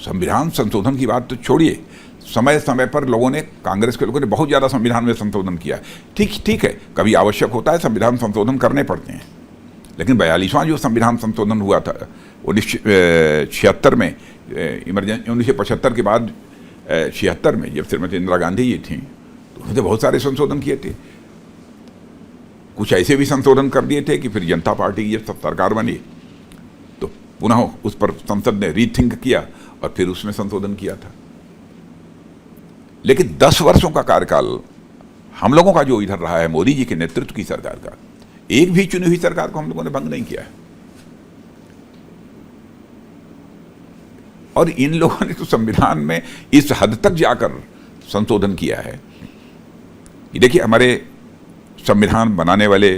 संविधान संशोधन की बात तो छोड़िए, समय समय पर लोगों ने, कांग्रेस के लोगों ने बहुत ज़्यादा संविधान में संशोधन किया। ठीक है, कभी आवश्यक होता है संविधान संशोधन करने पड़ते हैं, लेकिन 42वां जो संविधान संशोधन हुआ था 1976 में, इमरजेंसी 1975 के बाद 76 में जब श्रीमती इंदिरा गांधी जी थी, तो उन्होंने बहुत सारे संशोधन किए थे। कुछ ऐसे भी संशोधन कर दिए थे कि फिर जनता पार्टी की जब सरकार बनी तो पुनः उस पर संसद ने रीथिंक किया और फिर उसमें संशोधन किया था। लेकिन 10 वर्षों का कार्यकाल हम लोगों का जो इधर रहा है, मोदी जी के नेतृत्व की सरकार का, एक भी चुनी हुई सरकार को हम लोगों ने भंग नहीं किया है। और इन लोगों ने तो संविधान में इस हद तक जाकर संशोधन किया है कि देखिए, हमारे संविधान बनाने वाले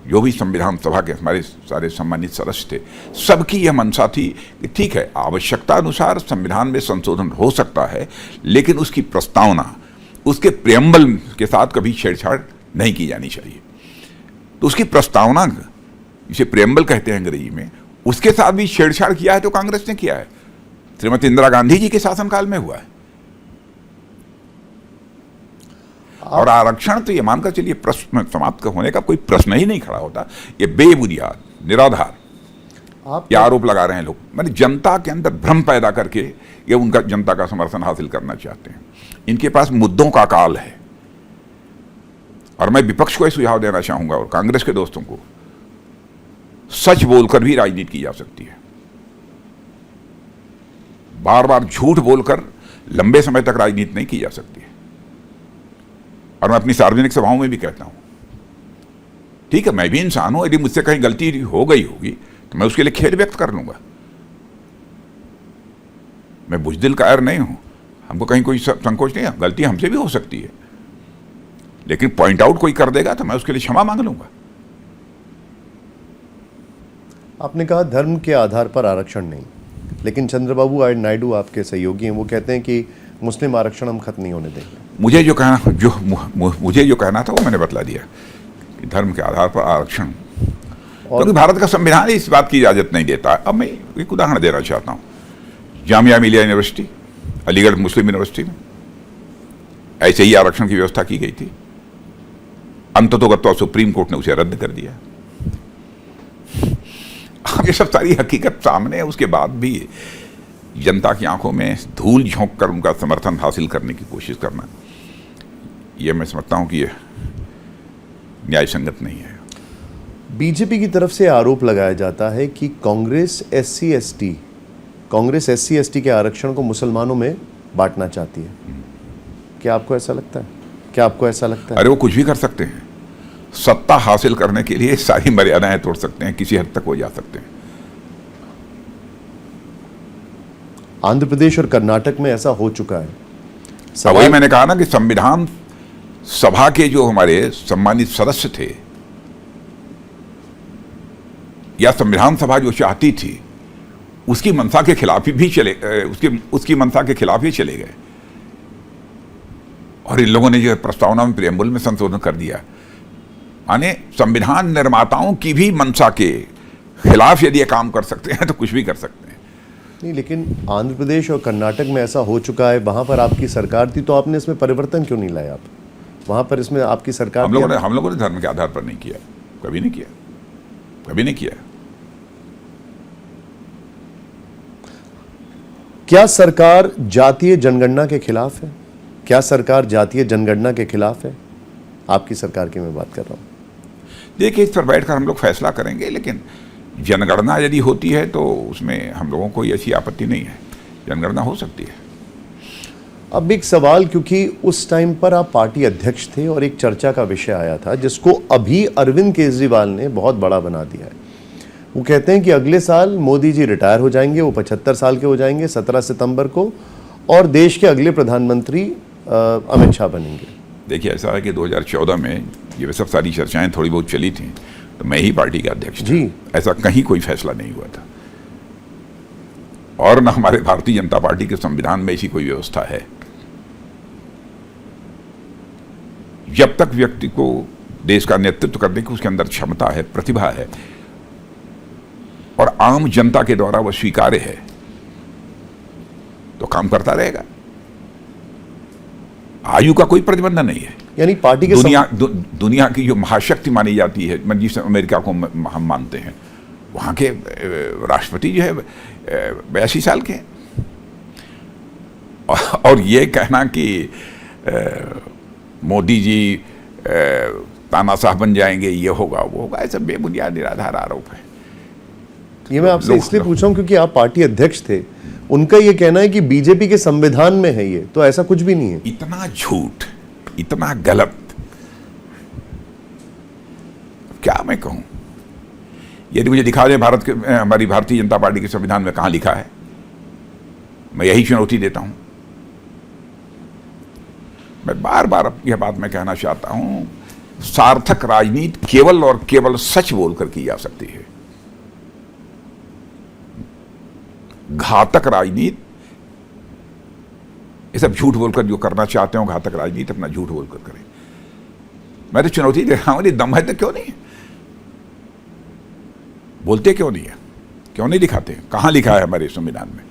जो भी संविधान सभा के हमारे सारे सम्मानित सदस्य थे, सबकी यह मंशा थी कि ठीक है, आवश्यकता अनुसार संविधान में संशोधन हो सकता है, लेकिन उसकी प्रस्तावना, उसके प्रेम्बल के साथ कभी छेड़छाड़ नहीं की जानी चाहिए। तो उसकी प्रस्तावना, जिसे प्रेम्बल कहते हैं अंग्रेजी में, उसके साथ भी छेड़छाड़ किया है तो कांग्रेस ने किया है। श्रीमती इंदिरा गांधी जी के शासनकाल में हुआ है। और आरक्षण तो ये मानकर चलिए प्रश्न समाप्त होने का कोई प्रश्न ही नहीं खड़ा होता। ये बेबुनियाद, निराधार ये आरोप लगा रहे हैं लोग। मैंने जनता के अंदर भ्रम पैदा करके ये उनका जनता का समर्थन हासिल करना चाहते हैं। इनके पास मुद्दों का काल है। और मैं विपक्ष को यह सुझाव देना चाहूंगा और कांग्रेस के दोस्तों को, सच बोलकर भी राजनीति की जा सकती है। बार बार झूठ बोलकर लंबे समय तक राजनीति नहीं की जा सकती है। और मैं अपनी सार्वजनिक सभाओं में भी कहता हूं, ठीक है, मैं भी इंसान हूं, यदि मुझसे कहीं गलती हो गई होगी तो मैं उसके लिए खेद व्यक्त कर लूंगा। मैं बुजदिल कायर नहीं हूं, हमको कहीं कोई संकोच नहीं है। गलती हमसे भी हो सकती है, लेकिन पॉइंट आउट कोई कर देगा तो मैं उसके लिए क्षमा मांग लूंगा। आपने कहा धर्म के आधार पर आरक्षण नहीं, लेकिन चंद्रबाबू नायडू आपके सहयोगी हैं, वो कहते हैं कि मुस्लिम आरक्षण हम खत्म नहीं होने देंगे। मुझे जो कहना था वो मैंने बतला दिया कि धर्म के आधार पर आरक्षण, क्योंकि भारत का संविधान इस बात की इजाजत नहीं देता। अब मैं एक उदाहरण देना चाहता हूँ। जामिया मिलिया यूनिवर्सिटी, अलीगढ़ मुस्लिम यूनिवर्सिटी में ऐसे ही आरक्षण की व्यवस्था की गई थी। अंततोगत्वा सुप्रीम कोर्ट ने उसे रद्द कर दिया। ये सब सारी हकीकत सामने है। उसके बाद भी जनता की आंखों में धूल झोंक कर उनका समर्थन हासिल करने की कोशिश करना, यह मैं समझता हूं कि यह न्याय संगत नहीं है। बीजेपी की तरफ से आरोप लगाया जाता है कि कांग्रेस एससी एसटी के आरक्षण को मुसलमानों में बांटना चाहती है। क्या आपको ऐसा लगता है? अरे वो कुछ भी कर सकते हैं। सत्ता हासिल करने के लिए सारी मर्यादाएं तोड़ सकते हैं, किसी हद तक वो जा सकते हैं। आंध्र प्रदेश और कर्नाटक में ऐसा हो चुका है। वही मैंने कहा ना कि संविधान सभा के जो हमारे सम्मानित सदस्य थे, या संविधान सभा जो चाहती थी, उसकी मंशा के खिलाफ भी उसकी मंशा के खिलाफ ही चले गए। और इन लोगों ने जो प्रस्तावना में प्रियम्बल में संशोधन कर दिया, माने संविधान निर्माताओं की भी मंशा के खिलाफ यदि ये काम कर सकते हैं तो कुछ भी कर सकते हैं। नहीं, लेकिन आंध्र प्रदेश और कर्नाटक में ऐसा हो चुका है। वहां पर आपकी सरकार थी, तो आपने इसमें परिवर्तन क्यों नहीं लाया? आप वहां पर इसमें आपकी सरकार, हम लोगों ने धर्म के आधार पर नहीं किया, कभी नहीं किया। क्या सरकार जातीय जनगणना के खिलाफ है? आपकी सरकार की मैं बात कर रहा हूं। देखिए, इस पर बैठकर हम लोग फैसला करेंगे, लेकिन जनगणना यदि होती है तो उसमें हम लोगों को ऐसी आपत्ति नहीं है। जनगणना हो सकती है। अब एक सवाल, क्योंकि उस टाइम पर आप पार्टी अध्यक्ष थे और एक चर्चा का विषय आया था, जिसको अभी अरविंद केजरीवाल ने बहुत बड़ा बना दिया है। वो कहते हैं कि अगले साल मोदी जी रिटायर हो जाएंगे, वो 75 साल के हो जाएंगे 17 सितंबर को, और देश के अगले प्रधानमंत्री अमित शाह बनेंगे? देखिए, ऐसा है कि 2014 में ये सब सारी चर्चाएं थोड़ी बहुत चली थी, तो मैं ही पार्टी का अध्यक्ष था। जी। ऐसा कहीं कोई फैसला नहीं हुआ था, और न हमारे भारतीय जनता पार्टी के संविधान में ऐसी कोई व्यवस्था है। जब तक व्यक्ति को देश का नेतृत्व करने की उसके अंदर क्षमता है, प्रतिभा है, और आम जनता के द्वारा वह स्वीकार्य है, तो काम करता रहेगा। आयु का कोई प्रतिबंध नहीं है। यानी पार्टी के दुनिया की जो महाशक्ति मानी जाती है, जिस अमेरिका को हम मानते हैं, वहाँ के राष्ट्रपति जो है 82 साल के हैं। और ये कहना कि मोदी जी तानाशाह बन जाएंगे, ये होगा वो होगा, ऐसा बेबुनियाद निराधार आरोप है। ये मैं आपसे इसलिए पूछ रहा हूँ क्योंकि आप पार्टी अध्यक्ष थे, उनका ये कहना है कि बीजेपी के संविधान में है ये, तो ऐसा कुछ भी नहीं है। इतना झूठ, इतना गलत, क्या मैं कहूं। यदि मुझे दिखा दे भारत के, हमारी भारतीय जनता पार्टी के संविधान में कहां लिखा है, मैं यही चुनौती देता हूं। मैं बार बार यह बात मैं कहना चाहता हूं, सार्थक राजनीति केवल और केवल सच बोलकर की जा सकती है। घातक राजनीति, ये सब झूठ बोलकर जो करना चाहते हो, घातक राजनीति अपना झूठ बोलकर करें। मैं तो चुनौती दे रहा हूं, ये दम है तो क्यों नहीं? बोलते क्यों नहीं है? क्यों नहीं दिखाते? कहां लिखा है हमारे संविधान में?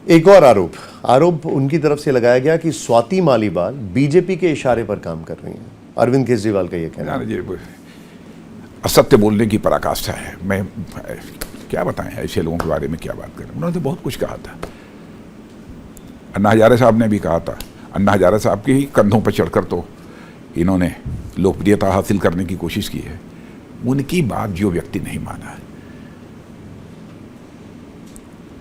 एक और आरोप उनकी तरफ से लगाया गया कि स्वाति मालीवाल बीजेपी के इशारे पर काम कर रही हैं। अरविंद केजरीवाल का यह कहना है। असत्य बोलने की पराकाष्ठा है। मैं क्या बताएं ऐसे लोगों के बारे में, क्या बात करें। उन्होंने तो बहुत कुछ कहा था। अन्ना हजारे साहब ने भी कहा था। अन्ना हजारे साहब के ही कंधों पर चढ़कर तो इन्होंने लोकप्रियता हासिल करने की कोशिश की है। उनकी बात जो व्यक्ति नहीं माना है,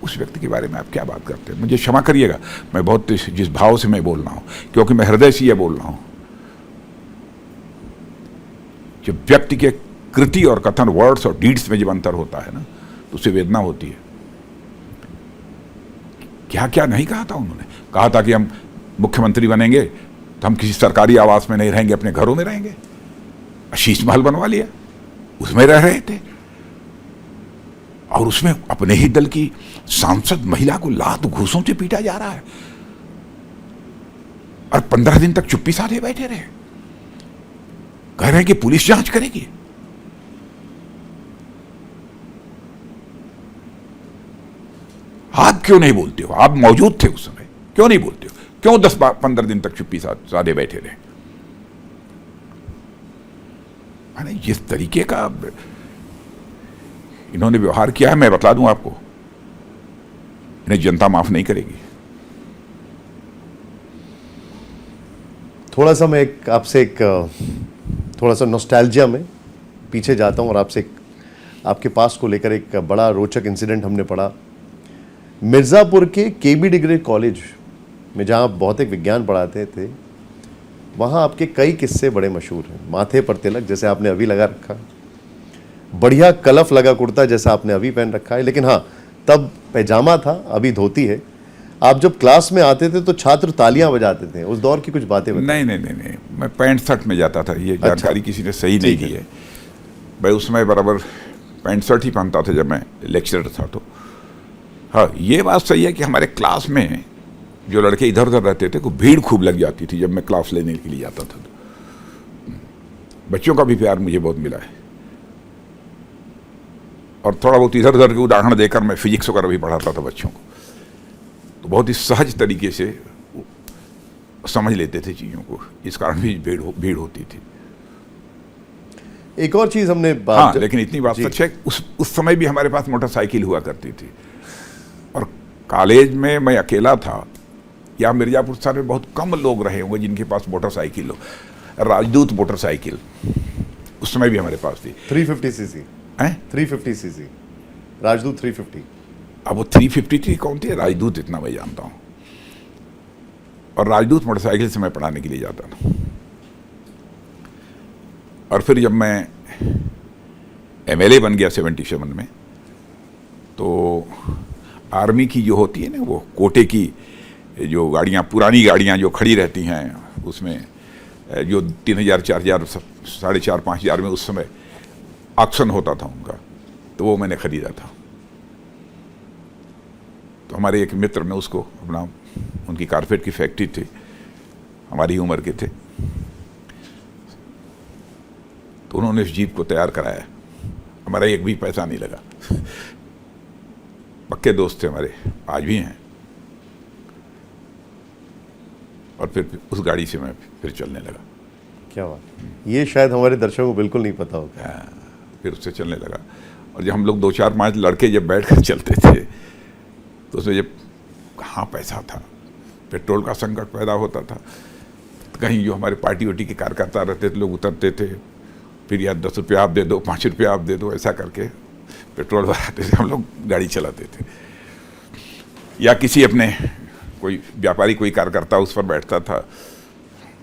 उस व्यक्ति के बारे में आप क्या बात करते हैं? मुझे क्षमा करिएगा, मैं बहुत जिस भाव से मैं बोल रहा हूं, क्योंकि मैं हृदय से यह बोल रहा हूं। जब व्यक्ति के कृति और कथन, वर्ड्स और डीड्स में जब अंतर होता है ना, तो उससे वेदना होती है। क्या क्या नहीं कहा था उन्होंने। कहा था कि हम मुख्यमंत्री बनेंगे तो हम किसी सरकारी आवास में नहीं रहेंगे, अपने घरों में रहेंगे। शीश महल बनवा लिया, उसमें रह रहे थे, और उसमें अपने ही दल की सांसद महिला को लात घूसों से पीटा जा रहा है, और 15 दिन तक चुप्पी साधे बैठे रहे। कह रहे हैं कि पुलिस जांच करेगी। आप क्यों नहीं बोलते हो? आप मौजूद थे उस समय, क्यों नहीं बोलते हो? क्यों 10-15 दिन तक चुप्पी साधे बैठे रहे? जिस तरीके का इन्होंने व्यवहार किया है, मैं बता दूं आपको, इन्हें जनता माफ नहीं करेगी। थोड़ा सा मैं आपसे थोड़ा सा नॉस्टैल्जिया में पीछे जाता हूं और आपसे आपके पास को लेकर एक बड़ा रोचक इंसिडेंट हमने पढ़ा। मिर्ज़ापुर के केबी डिग्री कॉलेज में, जहां आप भौतिक विज्ञान पढ़ाते थे, वहां आपके कई किस्से बड़े मशहूर हैं। माथे पर तिलक जैसे आपने अभी लगा रखा, बढ़िया कलफ लगा कुर्ता जैसा आपने अभी पहन रखा है, लेकिन हाँ, तब पैजामा था, अभी धोती है। आप जब क्लास में आते थे तो छात्र तालियां बजाते थे। उस दौर की कुछ बातें बताइए। नहीं, मैं पैंट शर्ट में जाता था। ये जानकारी किसी ने सही नहीं दी है। मैं उसमें बराबर पैंट शर्ट ही पहनता था जब मैं लेक्चरर था। तो हाँ, ये बात सही है कि हमारे क्लास में जो लड़के इधर उधर रहते थे, को भीड़ खूब लग जाती थी जब मैं क्लास लेने के लिए जाता था। तो बच्चों का भी प्यार मुझे बहुत मिला है, और थोड़ा बहुत इधर उधर के उदाहरण देकर मैं फिजिक्स वगैरह भी पढ़ाता था बच्चों को। तो बहुत ही सहज तरीके से समझ लेते थे चीज़ों को, इस कारण भी भीड़ होती थी। एक और चीज़ हमने हाँ, लेकिन इतनी बात सच है, उस समय भी हमारे पास मोटरसाइकिल हुआ करती थी, और कॉलेज में मैं अकेला था, या मिर्जापुर शहर में बहुत कम लोग रहे होंगे जिनके पास मोटरसाइकिल हो। राजदूत मोटरसाइकिल उस समय भी हमारे पास थी, 350 सीसी। 350 सीसी राजदूत 350। अब वो 353 कौन थी? राजदूत, इतना मैं जानता हूँ। और राजदूत मोटरसाइकिल से मैं पढ़ाने के लिए जाता था। और फिर जब मैं MLA बन गया 77 में, तो आर्मी की जो होती है ना, वो कोटे की जो गाड़ियाँ, पुरानी गाड़ियाँ जो खड़ी रहती हैं उसमें जो 3,000, 4,000, 4,500, 5,000 में उस समय ऑक्शन होता था उनका, तो वो मैंने ख़रीदा था। तो हमारे एक मित्र ने उसको अपना, उनकी कारपेट की फैक्ट्री थी, हमारी उम्र के थे, तो उन्होंने इस जीप को तैयार कराया। हमारा एक भी पैसा नहीं लगा। पक्के दोस्त थे हमारे, आज भी हैं। और फिर उस गाड़ी से मैं फिर चलने लगा। क्या बात, ये शायद हमारे दर्शकों को बिल्कुल नहीं पता होगा। फिर उससे चलने लगा। और जब हम लोग 2, 4, 5 लड़के जब बैठ कर चलते थे, तो उसमें जब कहाँ पैसा था, पेट्रोल का संकट पैदा होता था। तो कहीं जो हमारे पार्टी वार्टी के कार्यकर्ता रहते थे, लोग उतरते थे, फिर या 10 रुपये आप दे दो, 5 रुपये आप दे दो, ऐसा करके पेट्रोल भराते थे, हम लोग गाड़ी चलाते थे। या किसी अपने कोई व्यापारी, कोई कार्यकर्ता उस पर बैठता था,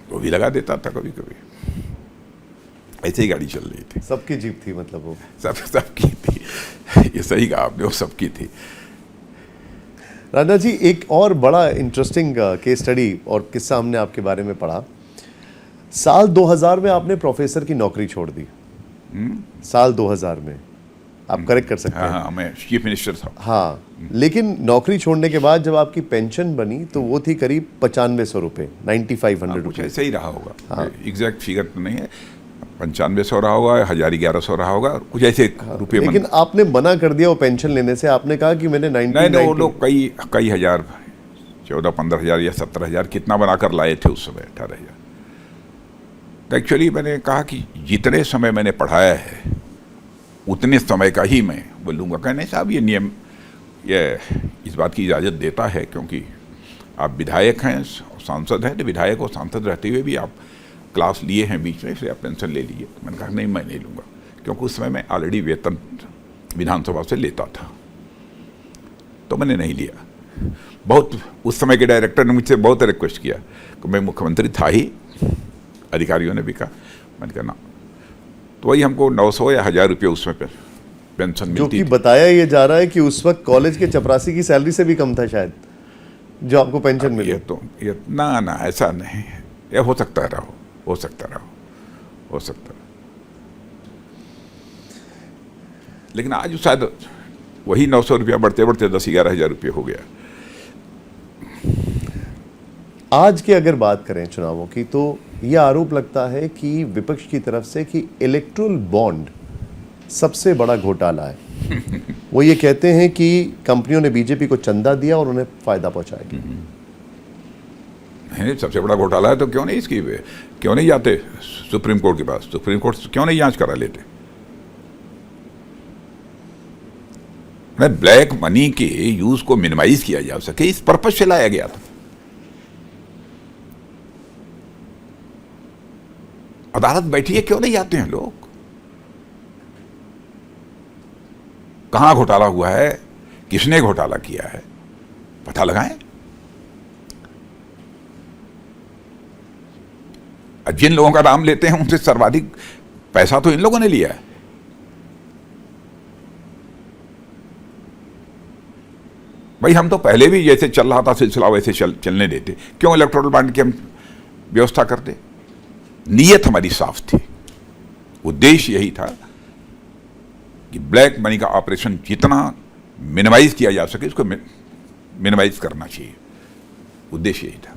वो भी लगा देता था कभी कभी। ऐसे ही गाड़ी चल रही थी। सबकी जीप थी मतलब वो? सबकी थी। ये सही कहा आपने, वो सबकी थी। राणा जी, एक और बड़ा इंटरेस्टिंग केस स्टडी और किस्सा हमने आपके बारे में पढ़ा। साल 2000 में आपने प्रोफेसर की नौकरी छोड़ दी। साल 2000 में, आप करेक्ट कर सकते हैं। हाँ, मैं चीफ मिनिस्टर था। हाँ, लेकिन नौकरी छोड़ने के बाद जब आपकी पेंशन बनी तो वो थी करीब 9500 रुपये, 9500 कुछ रुपये। ऐसा ही रहा होगा। एग्जैक्ट फिगर तो नहीं है, 9500 रहा होगा, 1100 रहा होगा, कुछ ऐसे रुपये। लेकिन आपने मना कर दिया वो पेंशन लेने से। आपने कहा कि मैंने नहीं, वो लोग कई हजार, 14-15 हज़ार या 17 हज़ार कितना बनाकर लाए थे उस समय, 18 हज़ार। तो एक्चुअली मैंने कहा कि जितने समय मैंने पढ़ाया है उतने समय का ही मैं बोलूँगा। कहने साहब ये नियम, ये इस बात की इजाज़त देता है, क्योंकि आप विधायक हैं, सांसद हैं, तो विधायक और सांसद रहते हुए भी आप क्लास लिए हैं बीच में, फिर आप पेंशन ले लीजिए। मैंने कहा नहीं, मैं नहीं लूँगा, क्योंकि उस समय मैं ऑलरेडी वेतन विधानसभा से लेता था, तो मैंने नहीं लिया। बहुत उस समय के डायरेक्टर ने मुझसे बहुत रिक्वेस्ट किया कि मैं मुख्यमंत्री था ही, अधिकारियों ने भी कहा। मैंने कहा ना, तो वही हमको 900 या 1000 रुपये उसमें पेंशन मिलती जो कि थी। बताया ये जा रहा है कि उस वक्त कॉलेज के चपरासी की सैलरी से भी कम था शायद, जो आपको पेंशन मिली। ये ना ऐसा नहीं, ये हो सकता रहा, हो सकता। लेकिन आज शायद वही 900 रुपया बढ़ते बढ़ते 10-11 हज़ार रुपये हो गया। आज की अगर बात करें चुनावों की, तो यह आरोप लगता है कि विपक्ष की तरफ से कि इलेक्टोरल बॉन्ड सबसे बड़ा घोटाला है। वो ये कहते हैं कि कंपनियों ने बीजेपी को चंदा दिया और उन्हें फायदा पहुंचाया। सबसे बड़ा घोटाला है तो क्यों नहीं जाते सुप्रीम कोर्ट के पास? सुप्रीम कोर्ट क्यों नहीं जांच करा लेते? ब्लैक मनी के यूज को मिनिमाइज किया जा सके, इस पर्पज से लाया गया था। अदालत बैठी है, क्यों नहीं जाते हैं लोग? कहां घोटाला हुआ है, किसने घोटाला किया है, पता लगाएं। जिन लोगों का नाम लेते हैं उनसे सर्वाधिक पैसा तो इन लोगों ने लिया है। भाई, हम तो पहले भी जैसे चल रहा था सिलसिला वैसे चलने देते, क्यों इलेक्टोरल बॉन्ड की हम व्यवस्था करते? नीयत हमारी साफ थी, उद्देश्य यही था कि ब्लैक मनी का ऑपरेशन जितना मिनिमाइज किया जा सके उसको मिनिमाइज करना चाहिए। उद्देश्य यही था।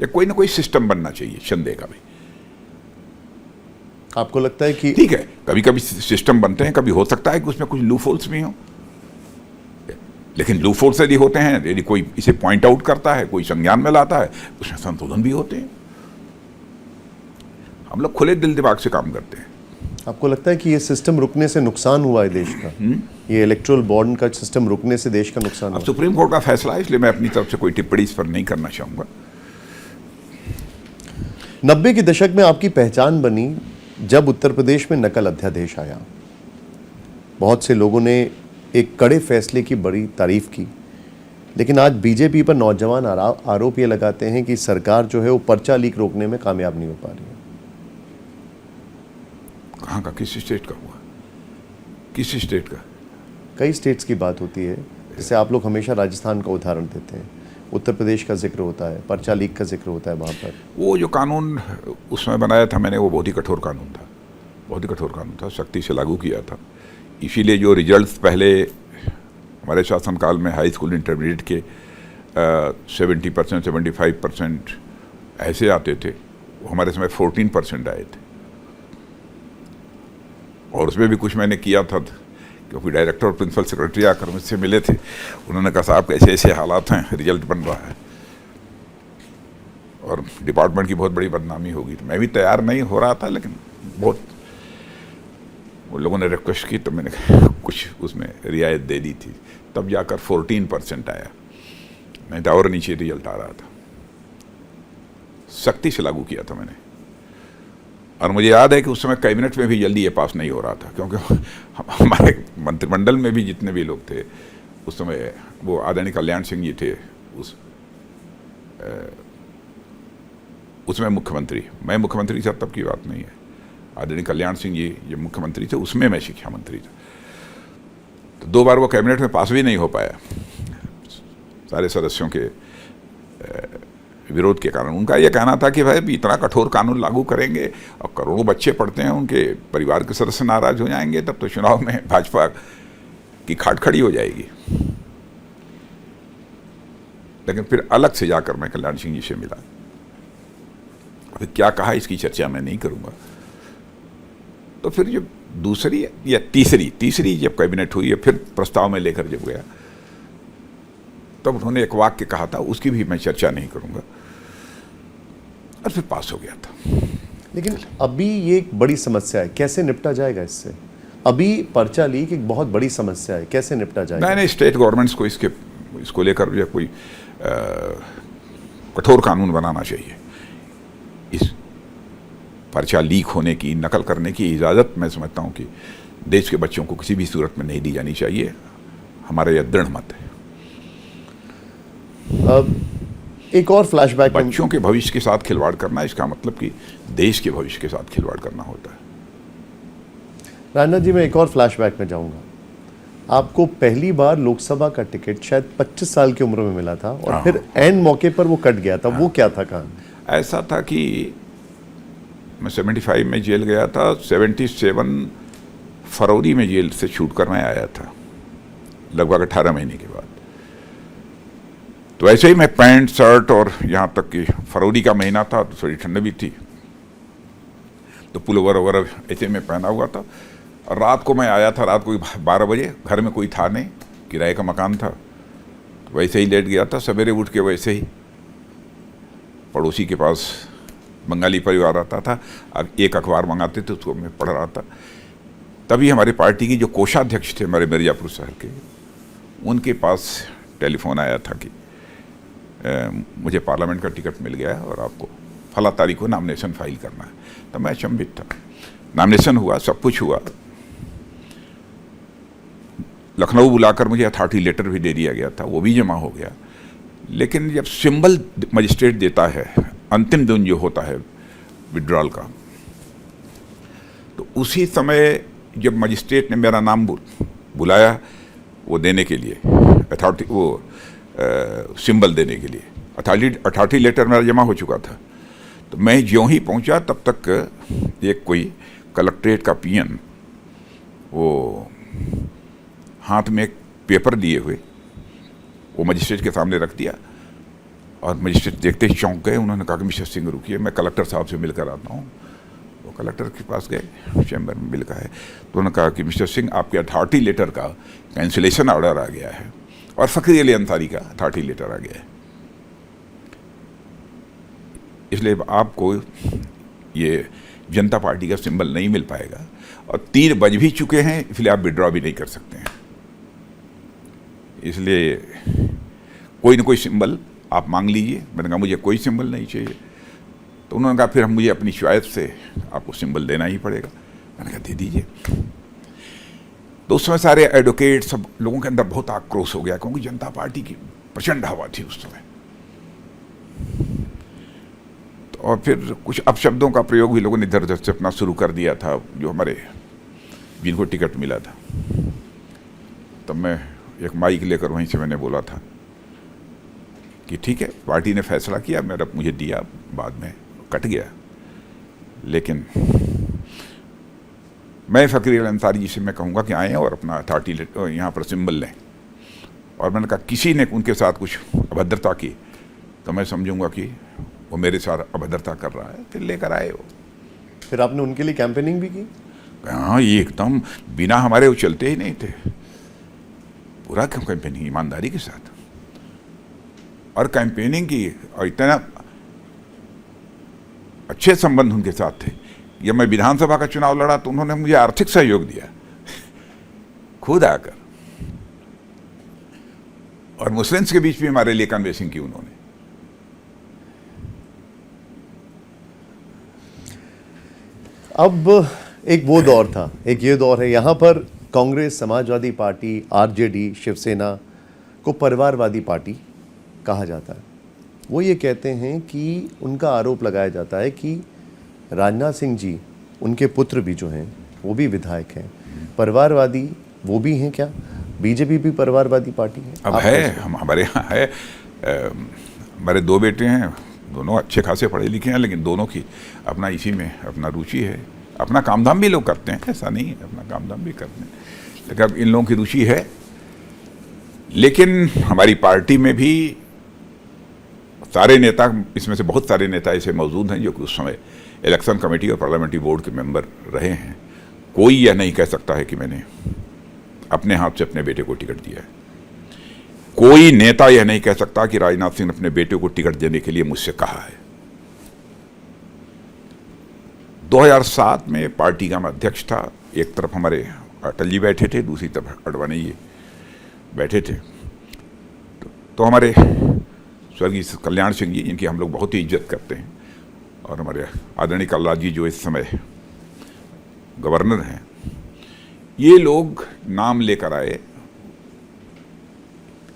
या कोई ना कोई सिस्टम बनना चाहिए संदेह का भी। आपको लगता है कि ठीक है, कभी कभी सिस्टम बनते हैं, कभी हो सकता है कि उसमें कुछ लूप होल्स भी हो, लेकिन लूप होल्स यदि होते हैं, यदि कोई इसे पॉइंट आउट करता है, कोई संज्ञान में लाता है, उसमें संशोधन भी होते हैं। हम लोग खुले दिल दिमाग से काम करते हैं। आपको लगता है कि ये सिस्टम रुकने से नुकसान हुआ है देश का? ये इलेक्टोरल बॉन्ड का सिस्टम रुकने से देश का नुकसान हुआ? अब सुप्रीम कोर्ट का फैसला है, इसलिए मैं अपनी तरफ से कोई टिप्पणी इस पर नहीं करना चाहूँगा। 90 के दशक में आपकी पहचान बनी जब उत्तर प्रदेश में नकल अध्यादेश आया। बहुत से लोगों ने एक कड़े फैसले की बड़ी तारीफ की, लेकिन आज बीजेपी पर नौजवान आरोप ये लगाते हैं कि सरकार जो है वो पर्चा लीक रोकने में कामयाब नहीं हो पा रही है। कहाँ का, किस स्टेट का हुआ? किस स्टेट का? कई स्टेट्स की बात होती है, जैसे आप लोग हमेशा राजस्थान का उदाहरण देते हैं, उत्तर प्रदेश का जिक्र होता है, पर्चा लीक का जिक्र होता है वहाँ पर। वो जो कानून उसमें बनाया था मैंने, वो बहुत ही कठोर कानून था, बहुत ही कठोर कानून था, सख्ती से लागू किया था। इसीलिए जो रिजल्ट्स पहले हमारे शासनकाल में हाई स्कूल इंटरमीडिएट के 70% 75% ऐसे आते थे, वो हमारे समय 14% आए थे। और उसमें भी कुछ मैंने किया था, क्योंकि डायरेक्टर और प्रिंसिपल सेक्रेटरी आकर मुझसे मिले थे। उन्होंने कहा साहब कैसे ऐसे हालात हैं, रिजल्ट बन रहा है और डिपार्टमेंट की बहुत बड़ी बदनामी होगी। तो मैं भी तैयार नहीं हो रहा था, लेकिन बहुत वो लोगों ने रिक्वेस्ट की तो मैंने कुछ उसमें रियायत दे दी थी, तब जाकर 14% आया, नहीं तो और नीचे रिजल्ट आ रहा था। सख्ती से लागू किया था मैंने। और मुझे याद है कि उस समय कैबिनेट में भी जल्दी ये पास नहीं हो रहा था, क्योंकि हमारे मंत्रिमंडल में भी जितने भी लोग थे उस समय, वो आदरणीय कल्याण सिंह जी थे उसमें मुख्यमंत्री, मैं मुख्यमंत्री था तब की बात नहीं है, आदरणीय कल्याण सिंह जी ये मुख्यमंत्री थे, उसमें मैं शिक्षा मंत्री था। तो 2 बार वो कैबिनेट में पास भी नहीं हो पाया, सारे सदस्यों के विरोध के कारण। उनका ये कहना था कि भाई इतना कठोर कानून लागू करेंगे और करोड़ों बच्चे पढ़ते हैं, उनके परिवार के सदस्य नाराज हो जाएंगे, तब तो चुनाव में भाजपा की खाट खड़ी हो जाएगी। लेकिन फिर अलग से जाकर मैं कल्याण सिंह जी से मिला, फिर क्या कहा इसकी चर्चा मैं नहीं करूंगा। तो फिर जब दूसरी या तीसरी जब कैबिनेट हुई, फिर प्रस्ताव में लेकर जब गया, तब उन्होंने एक वाक्य कहा था, उसकी भी मैं चर्चा नहीं करूंगा, और फिर पास हो गया था। लेकिन अभी ये एक बड़ी समस्या है, कैसे निपटा जाएगा इससे? अभी पर्चा लीक एक बहुत बड़ी समस्या है, कैसे निपटा जाएगा? मैंने स्टेट गवर्नमेंट्स को इसको लेकर जो कोई कठोर कानून बनाना चाहिए। इस पर्चा लीक होने की, नकल करने की इजाज़त मैं समझता हूँ कि देश के बच्चों को किसी भी सूरत में नहीं दी जानी चाहिए, हमारा यह दृढ़ मत है। अब एक और फ्लैशबैक, बच्चों के भविष्य के साथ खिलवाड़ करना, इसका मतलब कि देश के भविष्य के साथ खिलवाड़ करना होता है। राजनाथ जी, मैं एक और फ्लैशबैक में जाऊंगा। आपको पहली बार लोकसभा का टिकट शायद 25 साल की उम्र में मिला था, और फिर एंड मौके पर वो कट गया था। वो क्या था कहानी? ऐसा था कि मैं 75 में जेल गया था, 77 फरवरी में जेल से छूट कर मैं आया था, लगभग 18 महीने के बाद। तो ऐसे ही मैं पैंट शर्ट, और यहाँ तक कि फरवरी का महीना था तो थोड़ी ठंड भी थी, तो पुलोवर वगैरह ऐसे में पहना हुआ था। और रात को मैं आया था, रात को 12 बजे, घर में कोई था नहीं, किराए का मकान था, तो वैसे ही लेट गया था। सवेरे उठ के वैसे ही पड़ोसी के पास बंगाली परिवार आता था, अब एक अखबार मंगाते थे, उसको मैं पढ़ रहा था। तभी हमारी पार्टी की जो कोषाध्यक्ष थे हमारे मिर्जापुर शहर के, उनके पास टेलीफोन आया था कि मुझे पार्लियामेंट का टिकट मिल गया है और आपको फला तारीख को नॉमिनेशन फाइल करना है। तो मैं अचंभित था। नॉमिनेशन हुआ, सब कुछ हुआ, लखनऊ बुलाकर मुझे अथॉरिटी लेटर भी दे दिया गया था, वो भी जमा हो गया। लेकिन जब सिंबल मजिस्ट्रेट देता है, अंतिम दिन जो होता है विड्रॉल का, तो उसी समय जब मजिस्ट्रेट ने मेरा नाम बुलाया वो देने के लिए, अथॉरिटी वो सिंबल देने के लिए, अथॉरिटी लेटर मेरा जमा हो चुका था। तो मैं ज्यों ही पहुंचा तब तक एक कोई कलेक्ट्रेट का पीएन वो हाथ में एक पेपर लिए हुए वो मजिस्ट्रेट के सामने रख दिया, और मजिस्ट्रेट देखते ही चौंक गए। उन्होंने कहा कि मिस्टर सिंह रुकिए, मैं कलेक्टर साहब से मिलकर आता हूँ। वो कलेक्टर के पास गए, चैम्बर में मिल का है, तो उन्होंने कहा कि मिस्टर सिंह आपके अथॉरिटी लेटर का कैंसिलेशन ऑर्डर आ गया है, और फ़कीर अली अंसारी का अथॉरिटी लेटर आ गया है, इसलिए आपको ये जनता पार्टी का सिंबल नहीं मिल पाएगा, और 3 बज भी चुके हैं, इसलिए आप विड्रॉ भी नहीं कर सकते हैं। इसलिए कोई ना कोई सिंबल आप मांग लीजिए। मैंने कहा मुझे कोई सिंबल नहीं चाहिए। तो उन्होंने कहा फिर हम मुझे अपनी चॉइस से आपको सिंबल देना ही पड़ेगा। मैंने कहा दे दीजिए। तो उस समय सारे एडवोकेट, सब लोगों के अंदर बहुत आक्रोश हो गया, क्योंकि जनता पार्टी की प्रचंड हवा थी उस समय। तो और फिर कुछ अपशब्दों का प्रयोग भी लोगों ने इधर उधर से अपना शुरू कर दिया था, जो हमारे जिनको टिकट मिला था। तब मैं एक माइक लेकर वहीं से मैंने बोला था कि ठीक है, पार्टी ने फैसला किया, मेरा मुझे दिया, बाद में कट गया। लेकिन मैं फ़कीर अंसारी जी से मैं कहूँगा कि आएँ और अपना अथॉरिटी यहाँ पर सिंबल लें। और मैंने कहा किसी ने उनके साथ कुछ अभद्रता की तो मैं समझूंगा कि वो मेरे साथ अभद्रता कर रहा है, फिर लेकर आए वो। फिर आपने उनके लिए कैंपेनिंग भी की? हाँ, ये एकदम बिना हमारे वो चलते ही नहीं थे, पूरा कैंपेनिंग ईमानदारी के साथ और कैंपेनिंग की, और इतना अच्छे संबंध उनके साथ थे। जब मैं विधानसभा का चुनाव लड़ा तो उन्होंने मुझे आर्थिक सहयोग दिया खुद आकर, और मुस्लिम्स के बीच भी हमारे लिए कन्वेंसिंग की उन्होंने। अब एक वो दौर था, एक ये दौर है। यहाँ पर कांग्रेस, समाजवादी पार्टी, आरजेडी, शिवसेना को परिवारवादी पार्टी कहा जाता है। वो ये कहते हैं कि उनका आरोप लगाया जाता है कि राजनाथ सिंह जी, उनके पुत्र भी जो हैं वो भी विधायक हैं, परिवारवादी वो भी हैं। क्या बीजेपी भी परिवारवादी पार्टी है? अब है, हम हमारे यहाँ है, हमारे दो बेटे हैं, दोनों अच्छे खासे पढ़े लिखे हैं, लेकिन दोनों की अपना इसी में अपना रुचि है। अपना काम धाम भी लोग करते हैं, ऐसा नहीं है, अपना काम धाम भी करते हैं, लेकिन अब इन लोगों की रुचि है। लेकिन हमारी पार्टी में भी सारे नेता, इसमें से बहुत सारे नेता ऐसे मौजूद हैं जो कि उस समय इलेक्शन कमेटी और पार्लियामेंट्री बोर्ड के मेंबर रहे हैं। कोई यह नहीं कह सकता है कि मैंने अपने हाथ से अपने बेटे को टिकट दिया है। कोई नेता यह नहीं कह सकता कि राजनाथ सिंह ने अपने बेटे को टिकट देने के लिए मुझसे कहा है। 2007 में पार्टी का मैं अध्यक्ष था, एक तरफ हमारे अटल जी बैठे थे, दूसरी तरफ अडवाणी जी बैठे थे। तो हमारे स्वर्गीय कल्याण सिंह जी, जिनकी हम लोग बहुत ही इज्जत करते हैं, और हमारे आदरणीय कल्ला जी जो इस समय गवर्नर हैं, ये लोग नाम लेकर आए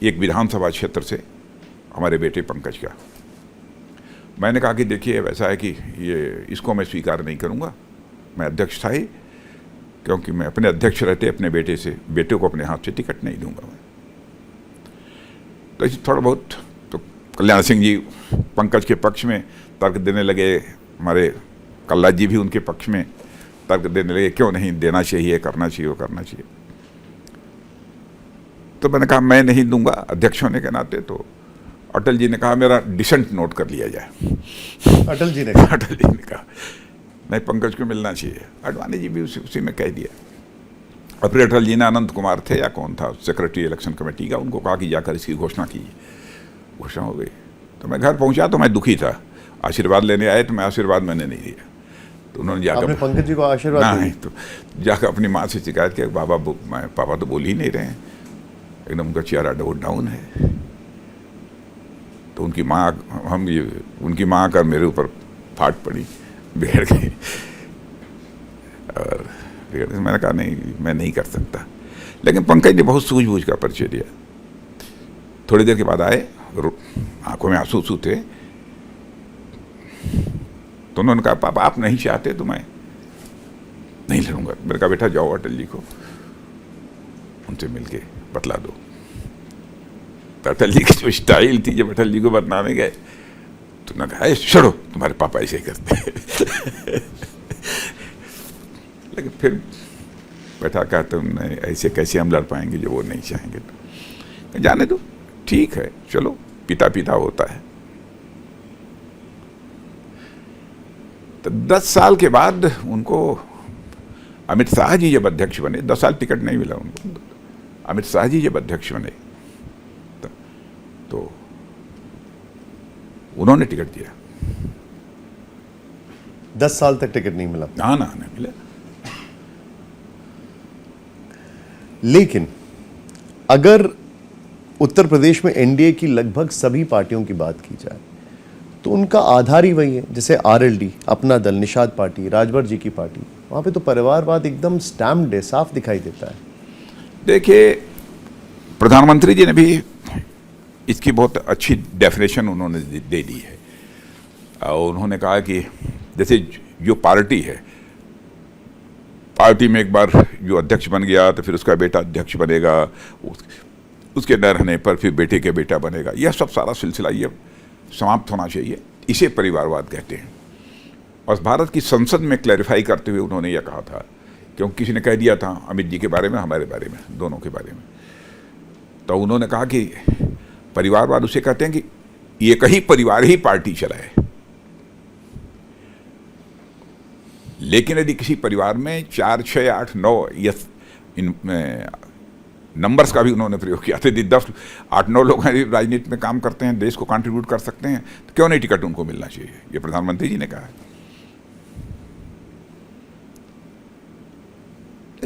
एक विधानसभा क्षेत्र से हमारे बेटे पंकज का। मैंने कहा कि देखिए, वैसा है कि ये इसको मैं स्वीकार नहीं करूंगा, मैं अध्यक्ष था ही, क्योंकि मैं अपने अध्यक्ष रहते अपने बेटे को अपने हाथ से टिकट नहीं दूंगा मैं। तो इसे थोड़ा बहुत तो कल्याण सिंह जी पंकज के पक्ष में तर्क देने लगे, हमारे कल्ला जी भी उनके पक्ष में तर्क देने लगे, क्यों नहीं देना चाहिए, करना चाहिए, वो करना चाहिए। तो मैंने कहा मैं नहीं दूंगा अध्यक्ष होने के नाते। तो अटल जी ने कहा मेरा डिसेंट नोट कर लिया जाए। अटल जी ने कहा नहीं, पंकज को मिलना चाहिए। अडवाणी जी भी उसी में कह दिया। और फिर अटल जी ने, अनंत कुमार थे या कौन था सेक्रेटरी इलेक्शन कमेटी का, उनको कहा कि जाकर इसकी घोषणा कीजिए। घोषणा हो गई। तो मैं घर पहुंचा तो मैं दुखी था, आशीर्वाद लेने आए तो मैं आशीर्वाद मैंने नहीं दिया। तो उन्होंने जाकर पंकज जी को आशीर्वाद नहीं, तो जाकर अपनी माँ से शिकायत किया, पापा तो बोल ही नहीं रहे हैं, एकदम उनका चेहरा डाउन है। तो उनकी माँ आकर मेरे ऊपर फाट पड़ी, बिगड़ गई। और मैंने कहा नहीं, मैं नहीं कर सकता। लेकिन पंकज ने बहुत सूझबूझ का परिचय दिया। थोड़ी देर के बाद आए, आंखों में आंसू थे। तो उन्होंने कहा पापा आप नहीं चाहते तो मैं नहीं लड़ूंगा। मेरे कहा बेटा जाओ अटल जी को उनसे मिलके बतला दो। तो अटल जी की जो स्टाइल थी, जब अटल जी को बतलाने गए तो उन्होंने कहा छोड़ो, तुम्हारे पापा ऐसे ही करते। लेकिन फिर बैठा कहा तुम नहीं, ऐसे कैसे हम लड़ पाएंगे जो वो नहीं चाहेंगे। तो जाने दो, ठीक है, चलो पिता पिता होता है। तो 10 साल के बाद उनको अमित शाह जी जब अध्यक्ष बने, 10 साल टिकट नहीं मिला उनको, अमित शाह जी जब अध्यक्ष बने तो उन्होंने टिकट दिया। 10 साल तक टिकट नहीं मिला? ना नहीं मिला। लेकिन अगर उत्तर प्रदेश में एनडीए की लगभग सभी पार्टियों की बात की जाए तो उनका आधार ही वही है। जैसे आरएलडी, अपना दल, निषाद पार्टी, राजभर जी की पार्टी, वहां पे तो परिवारवाद एकदम स्टैम्प्ड है, साफ दिखाई देता है। देखिए, प्रधानमंत्री जी ने भी इसकी बहुत अच्छी डेफिनेशन उन्होंने दे दी है। और उन्होंने कहा कि जैसे जो पार्टी है, पार्टी में एक बार जो अध्यक्ष बन गया तो फिर उसका बेटा अध्यक्ष बनेगा, उसके न रहने पर फिर बेटे के बेटा बनेगा, यह सब सारा सिलसिला ये समाप्त होना चाहिए। इसे परिवारवाद कहते हैं। और भारत की संसद में क्लैरिफाई करते हुए उन्होंने यह कहा था, क्योंकि किसी ने कह दिया था अमित जी के बारे में, हमारे बारे में, दोनों के बारे में, तो उन्होंने कहा कि परिवारवाद उसे कहते हैं कि ये कहीं परिवार ही पार्टी चलाए, लेकिन यदि किसी परिवार में 4, 6, 8, 9 इन नंबर्स का भी उन्होंने प्रयोग किया था, यदि 10, 8, 9 लोग राजनीति में काम करते हैं, देश को कंट्रीब्यूट कर सकते हैं, तो क्यों नहीं टिकट उनको मिलना चाहिए? ये प्रधानमंत्री जी ने कहा है।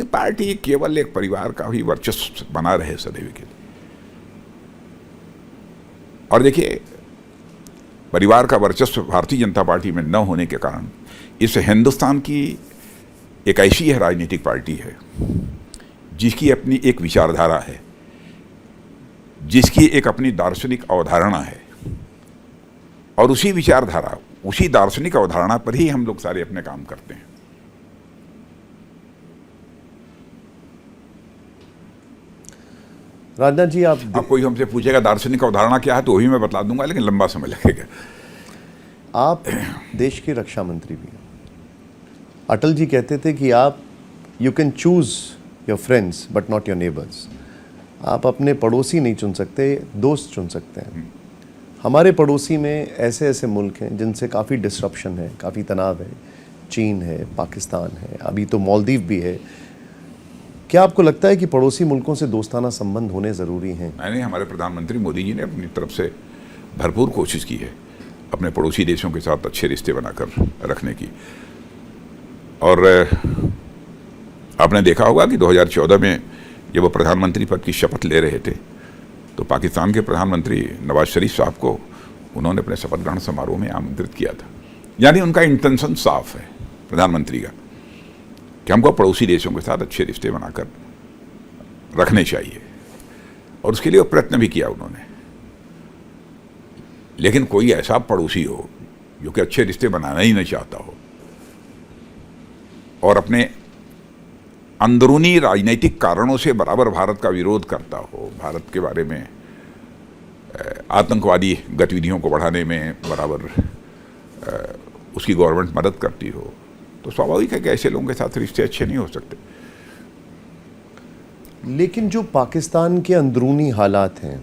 पार्टी केवल एक परिवार का ही वर्चस्व बना रहे सदैव के लिए। और देखिए, परिवार का वर्चस्व भारतीय जनता पार्टी में न होने के कारण इस हिंदुस्तान की एक ऐसी है राजनीतिक पार्टी है जिसकी अपनी एक विचारधारा है, जिसकी एक अपनी दार्शनिक अवधारणा है, और उसी विचारधारा, उसी दार्शनिक अवधारणा पर ही हम लोग सारे अपने काम करते हैं। राजनाथ जी, आप कोई हमसे पूछेगा दार्शनिक अवधारणा क्या है तो वही मैं बता दूंगा, लेकिन लंबा समय लगेगा। आप देश के रक्षा मंत्री भी हैं। अटल जी कहते थे कि आप you can choose your friends but not your neighbours. आप अपने पड़ोसी नहीं चुन सकते, दोस्त चुन सकते हैं। हमारे पड़ोसी में ऐसे ऐसे मुल्क हैं जिनसे काफ़ी डिस्रप्शन है, काफ़ी तनाव है। चीन है, पाकिस्तान है, अभी तो मालदीव भी है। क्या आपको लगता है कि पड़ोसी मुल्कों से दोस्ताना संबंध होने ज़रूरी हैं? मैंने, हमारे प्रधानमंत्री मोदी जी ने अपनी तरफ से भरपूर कोशिश की है अपने पड़ोसी देशों के साथ अच्छे रिश्ते बनाकर रखने की। और आपने देखा होगा कि 2014 में जब वो प्रधानमंत्री पद की शपथ ले रहे थे तो पाकिस्तान के प्रधानमंत्री नवाज शरीफ साहब को उन्होंने अपने शपथ ग्रहण समारोह में आमंत्रित किया था। यानी उनका इंटेंशन साफ है प्रधानमंत्री का कि हमको पड़ोसी देशों के साथ अच्छे रिश्ते बनाकर रखने चाहिए, और उसके लिए वो प्रयत्न भी किया उन्होंने। लेकिन कोई ऐसा पड़ोसी हो जो कि अच्छे रिश्ते बनाना ही नहीं चाहता हो और अपने अंदरूनी राजनीतिक कारणों से बराबर भारत का विरोध करता हो, भारत के बारे में आतंकवादी गतिविधियों को बढ़ाने में बराबर उसकी गवर्नमेंट मदद करती हो, तो स्वाभाविक है कि ऐसे लोगों के साथ रिश्ते अच्छे नहीं हो सकते। लेकिन जो पाकिस्तान के अंदरूनी हालात हैं,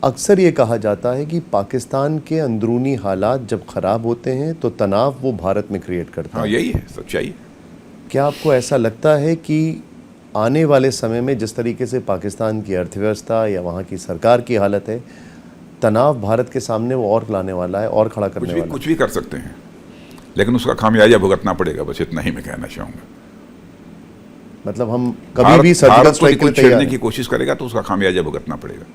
अक्सर ये कहा जाता है कि पाकिस्तान के अंदरूनी हालात जब ख़राब होते हैं तो तनाव वो भारत में क्रिएट करता है। यही है सच्चाई। क्या आपको ऐसा लगता है कि आने वाले समय में जिस तरीके से पाकिस्तान की अर्थव्यवस्था या वहाँ की सरकार की हालत है, तनाव भारत के सामने वो और लाने वाला है और खड़ा करने वाला है? कुछ भी कर सकते हैं, लेकिन उसका खामियाजा भुगतना पड़ेगा, बस इतना ही मैं कहना चाहूँगा। मतलब हम कभी भी सर्जिकल स्ट्राइक के लिए तैयार छेड़ने की कोशिश करेगा तो उसका खामियाजा भुगतना पड़ेगा।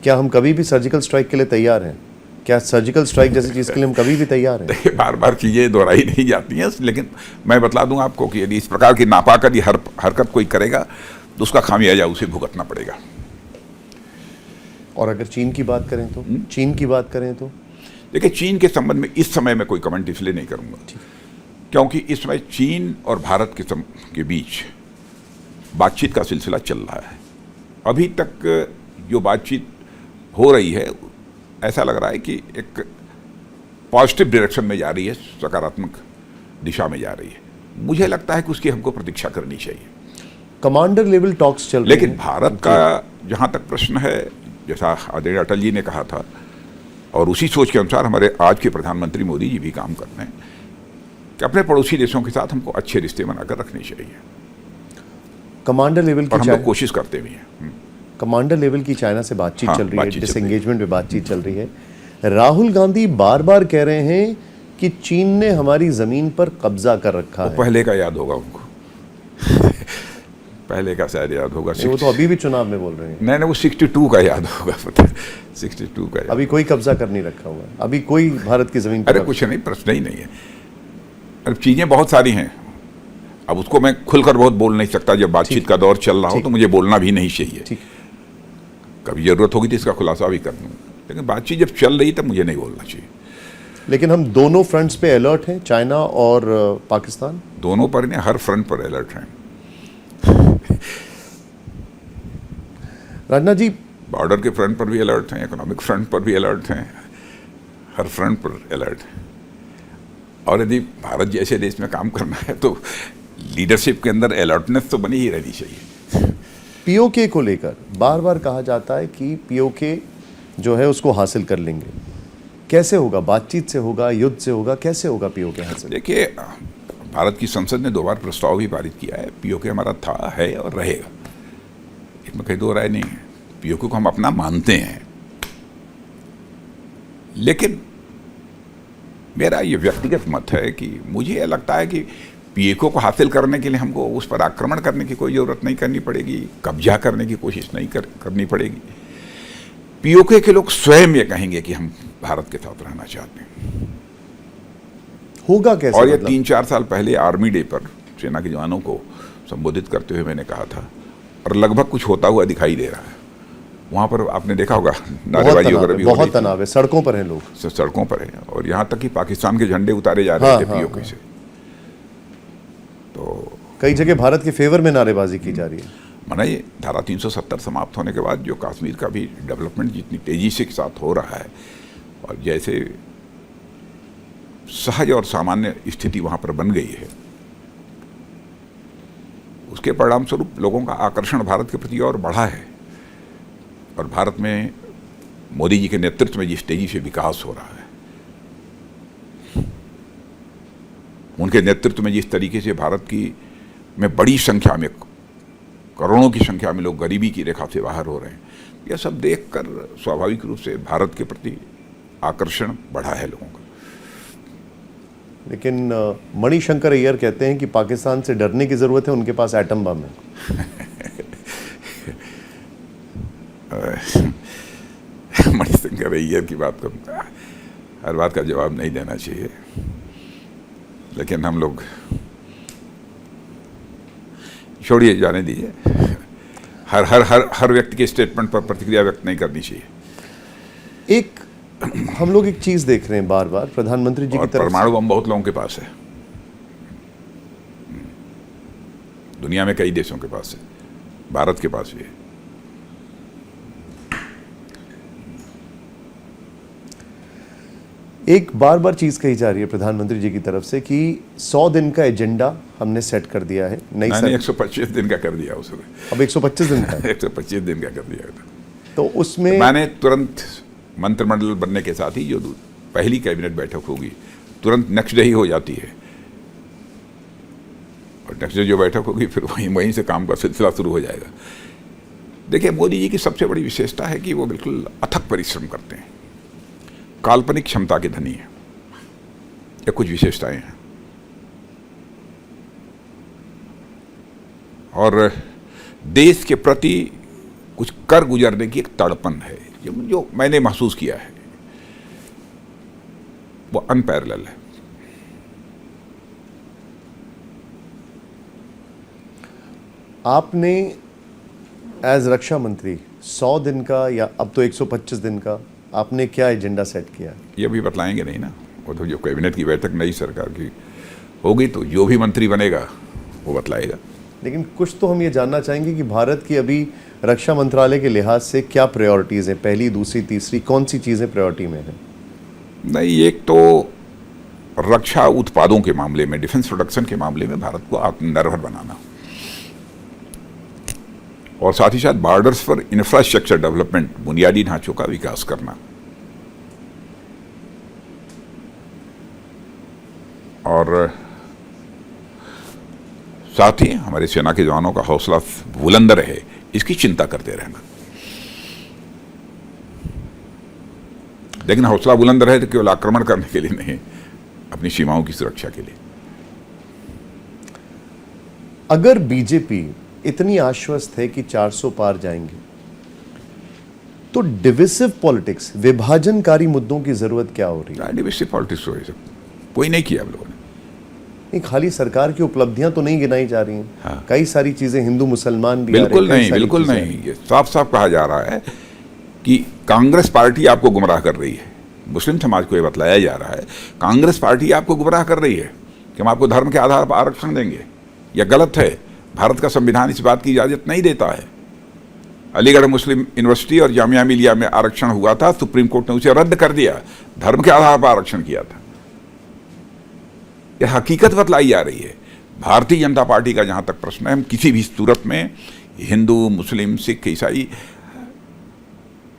क्या हम कभी भी सर्जिकल स्ट्राइक के लिए तैयार हैं? क्या सर्जिकल स्ट्राइक जैसी चीज़ के लिए हम कभी भी तैयार हैं? देखिए, बार बार चीज़ें दोहराई नहीं जाती हैं, लेकिन मैं बतला दूं आपको कि यदि इस प्रकार की नापाक हरकत कोई करेगा तो उसका खामियाजा उसे भुगतना पड़ेगा। और अगर चीन की बात करें तो चीन की बात करें तो देखिए, चीन के संबंध में इस समय मैं कोई कमेंट इसलिए नहीं करूँगा क्योंकि इस समय चीन और भारत के बीच बातचीत का सिलसिला चल रहा है। अभी तक जो बातचीत हो रही है, ऐसा लग रहा है कि एक पॉजिटिव डायरेक्शन में जा रही है, सकारात्मक दिशा में जा रही है। मुझे लगता है कि उसकी हमको प्रतीक्षा करनी चाहिए। कमांडर लेवल टॉक्स चल रहे हैं। लेकिन भारत का जहाँ तक प्रश्न है, जैसा आदरणीय अटल जी ने कहा था और उसी सोच के अनुसार हमारे आज के प्रधानमंत्री मोदी जी भी काम कर रहे हैं कि अपने पड़ोसी देशों के साथ हमको अच्छे रिश्ते बनाकर रखने चाहिए। कमांडर लेवल की हम लोग कोशिश करते भी हैं। कमांडर लेवल की चाइना से बातचीत चल रही है, बातचीत डिसएंगेजमेंट पे बातचीत चल रही है। राहुल गांधी बार बार कह रहे हैं कि चीन ने हमारी जमीन पर कब्जा कर रखा है। पहले का याद होगा उनको पहले का शायद याद होगा। वो तो अभी भी चुनाव में बोल रहे हैं। नहीं, वो 62 का याद होगा, पता 62 का याद। अभी कोई कब्जा कर नहीं रखा हुआ, अभी कोई भारत की जमीन पर। अरे कुछ नहीं, प्रश्न ही नहीं है। अब चीजें बहुत सारी हैं, अब उसको मैं खुलकर बहुत बोल नहीं सकता। जब बातचीत का दौर चल रहा हो तो मुझे बोलना भी नहीं चाहिए। कभी जरूरत होगी तो इसका खुलासा भी कर दूँ, लेकिन बातचीत जब चल रही तब मुझे नहीं बोलना चाहिए। लेकिन हम दोनों फ्रंट्स पे अलर्ट हैं, चाइना और पाकिस्तान दोनों पर नहीं, हर फ्रंट पर अलर्ट हैं। राजनाथ जी, बॉर्डर के फ्रंट पर भी अलर्ट हैं, इकोनॉमिक फ्रंट पर भी अलर्ट हैं, हर फ्रंट पर अलर्ट हैं। और यदि भारत जैसे देश में काम करना है तो लीडरशिप के अंदर अलर्टनेस तो बनी ही रहनी चाहिए। पीओके को लेकर बार बार कहा जाता है कि पीओके जो है उसको हासिल कर लेंगे। कैसे होगा? बातचीत से होगा, युद्ध से होगा, कैसे होगा पीओके हासिल? देखिए, भारत की संसद ने 2 बार प्रस्ताव भी पारित किया है। पीओके हमारा था, है और रहेगा, इसमें कहीं 2 राय नहीं है। पीओके को हम अपना मानते हैं, लेकिन मेरा ये व्यक्तिगत मत है कि मुझे ये लगता है कि पीओके को हासिल करने के लिए हमको उस पर आक्रमण करने की कोई ज़रूरत नहीं करनी पड़ेगी, कब्जा करने की कोशिश नहीं करनी पड़ेगी। पीओके के लोग स्वयं ये कहेंगे कि हम भारत के साथ रहना चाहते हैं। होगा कैसे? और ये 3-4 साल पहले आर्मी डे पर सेना के जवानों को संबोधित करते हुए मैंने कहा था, और लगभग कुछ होता हुआ दिखाई दे रहा है। वहाँ पर आपने देखा होगा नारेबाजी वगैरह भी, बहुत तनाव है, सड़कों पर हैं लोग, सड़कों पर है, और यहाँ तक कि पाकिस्तान के झंडे उतारे जा रहे थे पीओके से। तो कई जगह भारत के फेवर में नारेबाजी की जा रही है। माना ये धारा 370 समाप्त होने के बाद जो कश्मीर का भी डेवलपमेंट जितनी तेजी से के साथ हो रहा है, और जैसे सहज और सामान्य स्थिति वहाँ पर बन गई है, उसके परिणाम स्वरूप लोगों का आकर्षण भारत के प्रति और बढ़ा है। और भारत में मोदी जी के नेतृत्व में जिस तेजी से विकास हो रहा है, उनके नेतृत्व में जिस तरीके से भारत की में बड़ी संख्या में, करोड़ों की संख्या में लोग गरीबी की रेखा से बाहर हो रहे हैं, यह सब देखकर स्वाभाविक रूप से भारत के प्रति आकर्षण बढ़ा है लोगों का। लेकिन मणिशंकर अय्यर कहते हैं कि पाकिस्तान से डरने की जरूरत है, उनके पास एटम बम है। मणिशंकर अय्यर की बात को हर बात का जवाब नहीं देना चाहिए, लेकिन हम लोग छोड़िए, जाने दीजिए। हर हर हर हर व्यक्ति के स्टेटमेंट पर प्रतिक्रिया व्यक्त नहीं करनी चाहिए। हम लोग एक चीज देख रहे हैं बार बार प्रधानमंत्री जी की तरफ, परमाणु बम बहुत लोगों के पास है, दुनिया में कई देशों के पास है, भारत के पास भी है। एक बार बार चीज कही जा रही है प्रधानमंत्री जी की तरफ से कि 100 दिन का एजेंडा हमने सेट कर दिया है। नहीं, 125 दिन का कर दिया उसने। अब 125 दिन का 125 दिन का कर दिया। तो उसमें मैंने तुरंत मंत्रिमंडल बनने के साथ ही जो पहली कैबिनेट बैठक होगी, तुरंत नेक्स्ट डे ही हो जाती है, और नेक्स्ट डे जो बैठक होगी फिर वहीं से काम का सिलसिला शुरू हो जाएगा। देखिए, मोदी जी की सबसे बड़ी विशेषता है कि वो बिल्कुल अथक परिश्रम करते हैं, काल्पनिक क्षमता के धनी है। ये कुछ विशेषताएं हैं, और देश के प्रति कुछ कर गुजरने की एक तड़पन है जो मैंने महसूस किया है, वो अनपैरेलल है। आपने एज रक्षा मंत्री 100 दिन का या अब तो 125 दिन का आपने क्या एजेंडा सेट किया? ये भी बतलाएंगे नहीं ना, वो तो जो कैबिनेट की बैठक नई सरकार की होगी तो जो भी मंत्री बनेगा वो बतलाएगा। लेकिन कुछ तो हम ये जानना चाहेंगे कि भारत की अभी रक्षा मंत्रालय के लिहाज से क्या प्रायोरिटीज़ हैं, पहली, दूसरी, तीसरी, कौन सी चीज़ें प्रायोरिटी में हैं? नहीं, एक तो रक्षा उत्पादों के मामले में, डिफेंस प्रोडक्शन के मामले में भारत को आत्मनिर्भर बनाना, और साथ ही साथ बॉर्डर्स पर इंफ्रास्ट्रक्चर डेवलपमेंट, बुनियादी ढांचों का विकास करना, और साथ ही हमारे सेना के जवानों का हौसला बुलंद रहे, इसकी चिंता करते रहना। लेकिन हौसला बुलंद रहे तो केवल आक्रमण करने के लिए नहीं, अपनी सीमाओं की सुरक्षा के लिए। अगर बीजेपी इतनी आश्वस्त है कि 400 पार जाएंगे, तो डिविसिव पॉलिटिक्स, विभाजनकारी मुद्दों की जरूरत क्या हो रही है? डिविसिव पॉलिटिक्स कोई नहीं किया हम लोगों ने। खाली सरकार की उपलब्धियां तो नहीं गिनाई जा रही हैं। हाँ। कई सारी चीजें, हिंदू मुसलमान भी बिल्कुल नहीं, बिल्कुल नहीं। ये साफ साफ कहा जा रहा है कि कांग्रेस पार्टी आपको गुमराह कर रही है। मुस्लिम समाज को ये बतलाया जा रहा है कांग्रेस पार्टी आपको गुमराह कर रही है कि हम आपको धर्म के आधार पर आरक्षण देंगे। यह गलत है। भारत का संविधान इस बात की इजाजत नहीं देता है। अलीगढ़ मुस्लिम यूनिवर्सिटी और जामिया मिलिया में आरक्षण हुआ था, सुप्रीम कोर्ट ने उसे रद्द कर दिया, धर्म के आधार पर आरक्षण किया था। यह हकीकत बतलाई जा रही है। भारतीय जनता पार्टी का जहां तक प्रश्न है, हम किसी भी सूरत में हिंदू, मुस्लिम, सिख, ईसाई,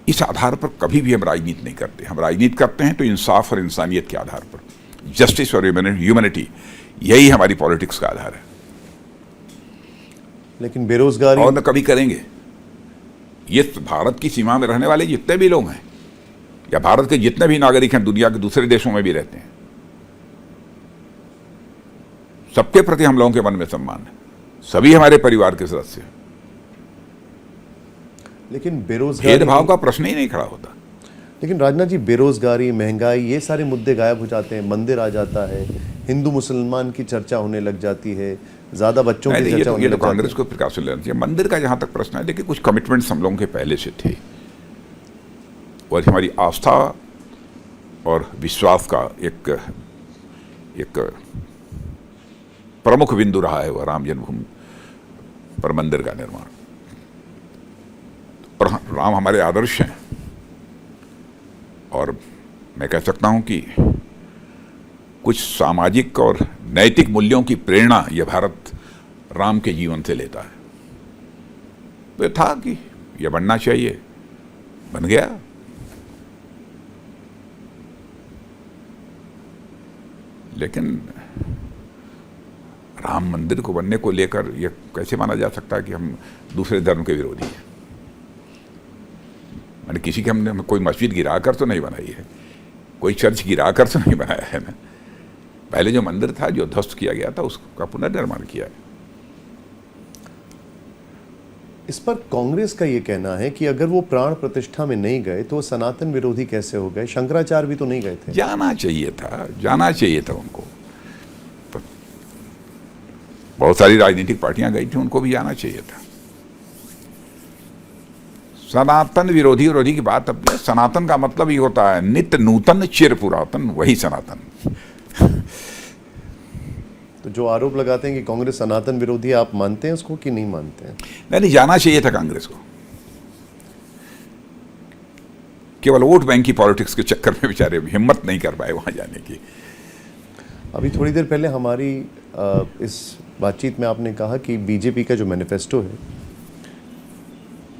इस आधार पर कभी भी हम राजनीति नहीं करते। हम राजनीति करते हैं तो इंसाफ और इंसानियत के आधार पर, जस्टिस और ह्यूमैनिटी, यही हमारी पॉलिटिक्स का आधार है। लेकिन बेरोजगारी और न कभी करेंगे। ये भारत की सीमा में रहने वाले जितने भी लोग हैं या भारत के जितने भी नागरिक हैं, दुनिया के दूसरे देशों में भी रहते हैं, सबके प्रति हम लोगों के मन में सम्मान है। सभी हमारे परिवार के सदस्य हैं। लेकिन बेरोजगारी, भेदभाव का प्रश्न ही नहीं खड़ा होता। लेकिन राजनाथ जी, बेरोजगारी, महंगाई, ये सारे मुद्दे गायब हो जाते हैं। मंदिर आ जाता है, हिंदू मुसलमान की चर्चा होने लग जाती है, ज्यादा बच्चों की चर्चा होने लग जाती है। कांग्रेस को प्रकाश लेना चाहिए। मंदिर का जहां तक प्रश्न है, देखिए कुछ कमिटमेंट्स हम लोगों के पहले से थे और हमारी आस्था और विश्वास का एक प्रमुख बिंदु रहा है वह राम जन्मभूमि पर मंदिर का निर्माण। और राम हमारे आदर्श हैं और मैं कह सकता हूं कि कुछ सामाजिक और नैतिक मूल्यों की प्रेरणा यह भारत राम के जीवन से लेता है। तो था कि यह बनना चाहिए, बन गया। लेकिन राम मंदिर को बनने को लेकर यह कैसे माना जा सकता है कि हम दूसरे धर्म के विरोधी हैं? मैंने किसी के हमने कोई मस्जिद गिराकर तो नहीं बनाई है, कोई चर्च गिराकर तो नहीं बनाया है ना। पहले जो मंदिर था, जो ध्वस्त किया गया था, उसका पुनर्निर्माण किया है। इस पर कांग्रेस का ये कहना है कि अगर वो प्राण प्रतिष्ठा में नहीं गए तो सनातन विरोधी कैसे हो गए? शंकराचार्य भी तो नहीं गए थे। जाना चाहिए था उनको। बहुत सारी राजनीतिक पार्टियां गई थी, उनको भी जाना चाहिए था। सनातन विरोधी की बात अब है। सनातन का मतलब ही होता है नित्य नूतन चिर पुरातन, वही सनातन। तो जो आरोप लगाते हैं कि कांग्रेस सनातन विरोधी, आप मानते हैं उसको कि नहीं मानते हैं? नहीं, जाना चाहिए था कांग्रेस को। केवल वोट बैंक की पॉलिटिक्स के चक्कर में बेचारे हिम्मत नहीं कर पाए वहां जाने की। अभी थोड़ी देर पहले हमारी इस बातचीत में आपने कहा कि बीजेपी का जो मैनिफेस्टो है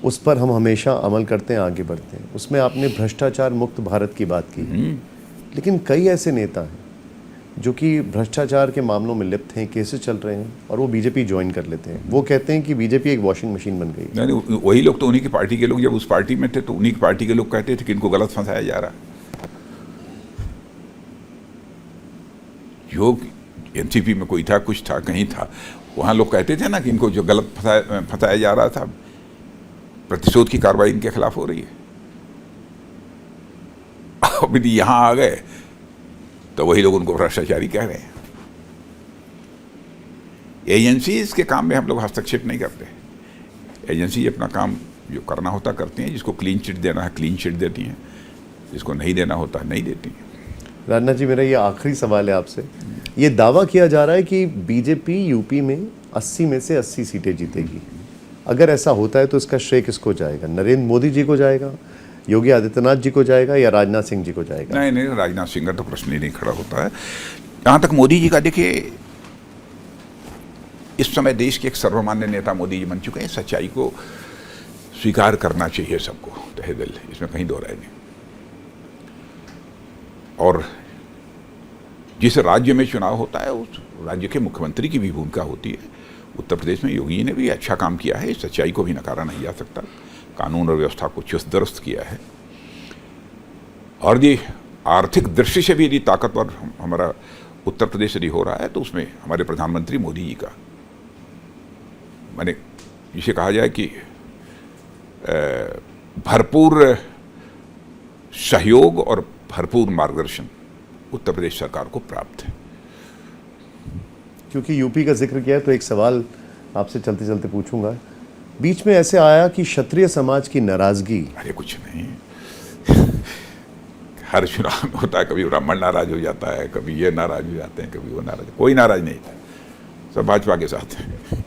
उस पर हम हमेशा अमल करते हैं, आगे बढ़ते हैं। उसमें आपने भ्रष्टाचार मुक्त भारत की बात की। लेकिन कई ऐसे नेता हैं जो कि भ्रष्टाचार के मामलों में लिप्त हैं, केसेस चल रहे हैं और वो बीजेपी ज्वाइन कर लेते हैं। वो कहते हैं कि बीजेपी एक वॉशिंग मशीन बन गई। नहीं, वही लोग तो उन्हीं की पार्टी के लोग, जब उस पार्टी में थे तो उन्हीं की पार्टी के लोग कहते थे कि इनको गलत फंसाया जा रहा। जो एनसीपी में कोई था, कुछ था, कहीं था, वहां लोग कहते थे ना कि इनको जो गलत फंसाया जा रहा था, प्रतिशोध की कार्रवाई इनके खिलाफ हो रही है। अब यहां आ गए तो वही लोग उनको भ्रष्टाचारी कह रहे हैं। एजेंसीज के काम में हम लोग हस्तक्षेप नहीं करते। एजेंसी अपना काम जो करना होता करती हैं। जिसको क्लीन चिट देना है क्लीन चिट देती हैं, जिसको नहीं देना होता नहीं देती हैं। राजनाथ जी, मेरा ये आखिरी सवाल है आपसे। ये दावा किया जा रहा है कि बीजेपी यूपी में 80 में से 80 सीटें जीतेगी। अगर ऐसा होता है तो इसका श्रेय किसको जाएगा? नरेंद्र मोदी जी को जाएगा, योगी आदित्यनाथ जी को जाएगा, या राजनाथ सिंह जी को जाएगा? नहीं, राजनाथ सिंह का तो प्रश्न ही नहीं खड़ा होता है। जहां तक मोदी जी का, देखिए इस समय देश के एक सर्वमान्य नेता मोदी जी बन चुके हैं। सच्चाई को स्वीकार करना चाहिए सबको तहे दिल, इसमें कहीं दो राय नहीं। और जिस राज्य में चुनाव होता है उस राज्य के मुख्यमंत्री की भी भूमिका होती है। उत्तर प्रदेश में योगी जी ने भी अच्छा काम किया है, इस सच्चाई को भी नकारा नहीं जा सकता। कानून और व्यवस्था को चुस्त दुरुस्त किया है। और ये आर्थिक दृष्टि से भी यदि ताकतवर हमारा उत्तर प्रदेश यदि हो रहा है तो उसमें हमारे प्रधानमंत्री मोदी जी का, माने जिसे कहा जाए कि भरपूर सहयोग और भरपूर मार्गदर्शन उत्तर प्रदेश सरकार को प्राप्त है। क्योंकि यूपी का जिक्र किया तो एक सवाल आपसे चलते चलते पूछूंगा। बीच में ऐसे आया कि क्षत्रिय समाज की नाराजगी। अरे कुछ नहीं, हर चुनाव में होता है। कभी ब्राह्मण नाराज हो जाता है, कभी ये नाराज हो जाते हैं, कभी वो नाराज। कोई नाराज नहीं था, सब भाजपा के साथ है।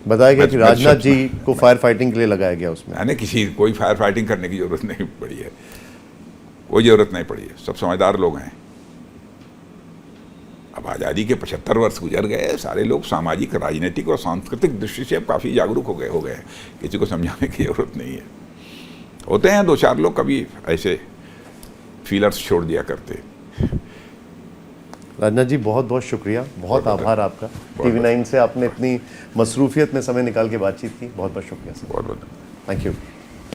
बताया गया कि मैं राजनाथ सच- जी को फायर फाइटिंग के लिए लगाया गया उसमें। मैंने कोई फायर फाइटिंग करने की जरूरत नहीं पड़ी है, कोई जरूरत नहीं पड़ी है, सब समझदार लोग हैं। अब आज़ादी के 75 वर्ष गुजर गए, सारे लोग सामाजिक, राजनीतिक और सांस्कृतिक दृष्टि से अब काफ़ी जागरूक हो गए हैं, किसी को समझाने की जरूरत नहीं है। होते हैं 2-4 लोग कभी ऐसे फीलर्स छोड़ दिया करते। राजनाथ जी बहुत बहुत शुक्रिया, बहुत आभार आपका। TV9 से आपने इतनी मसरूफियत में समय निकाल के बातचीत की, बहुत बहुत शुक्रिया सर। बहुत बहुत थैंक यू।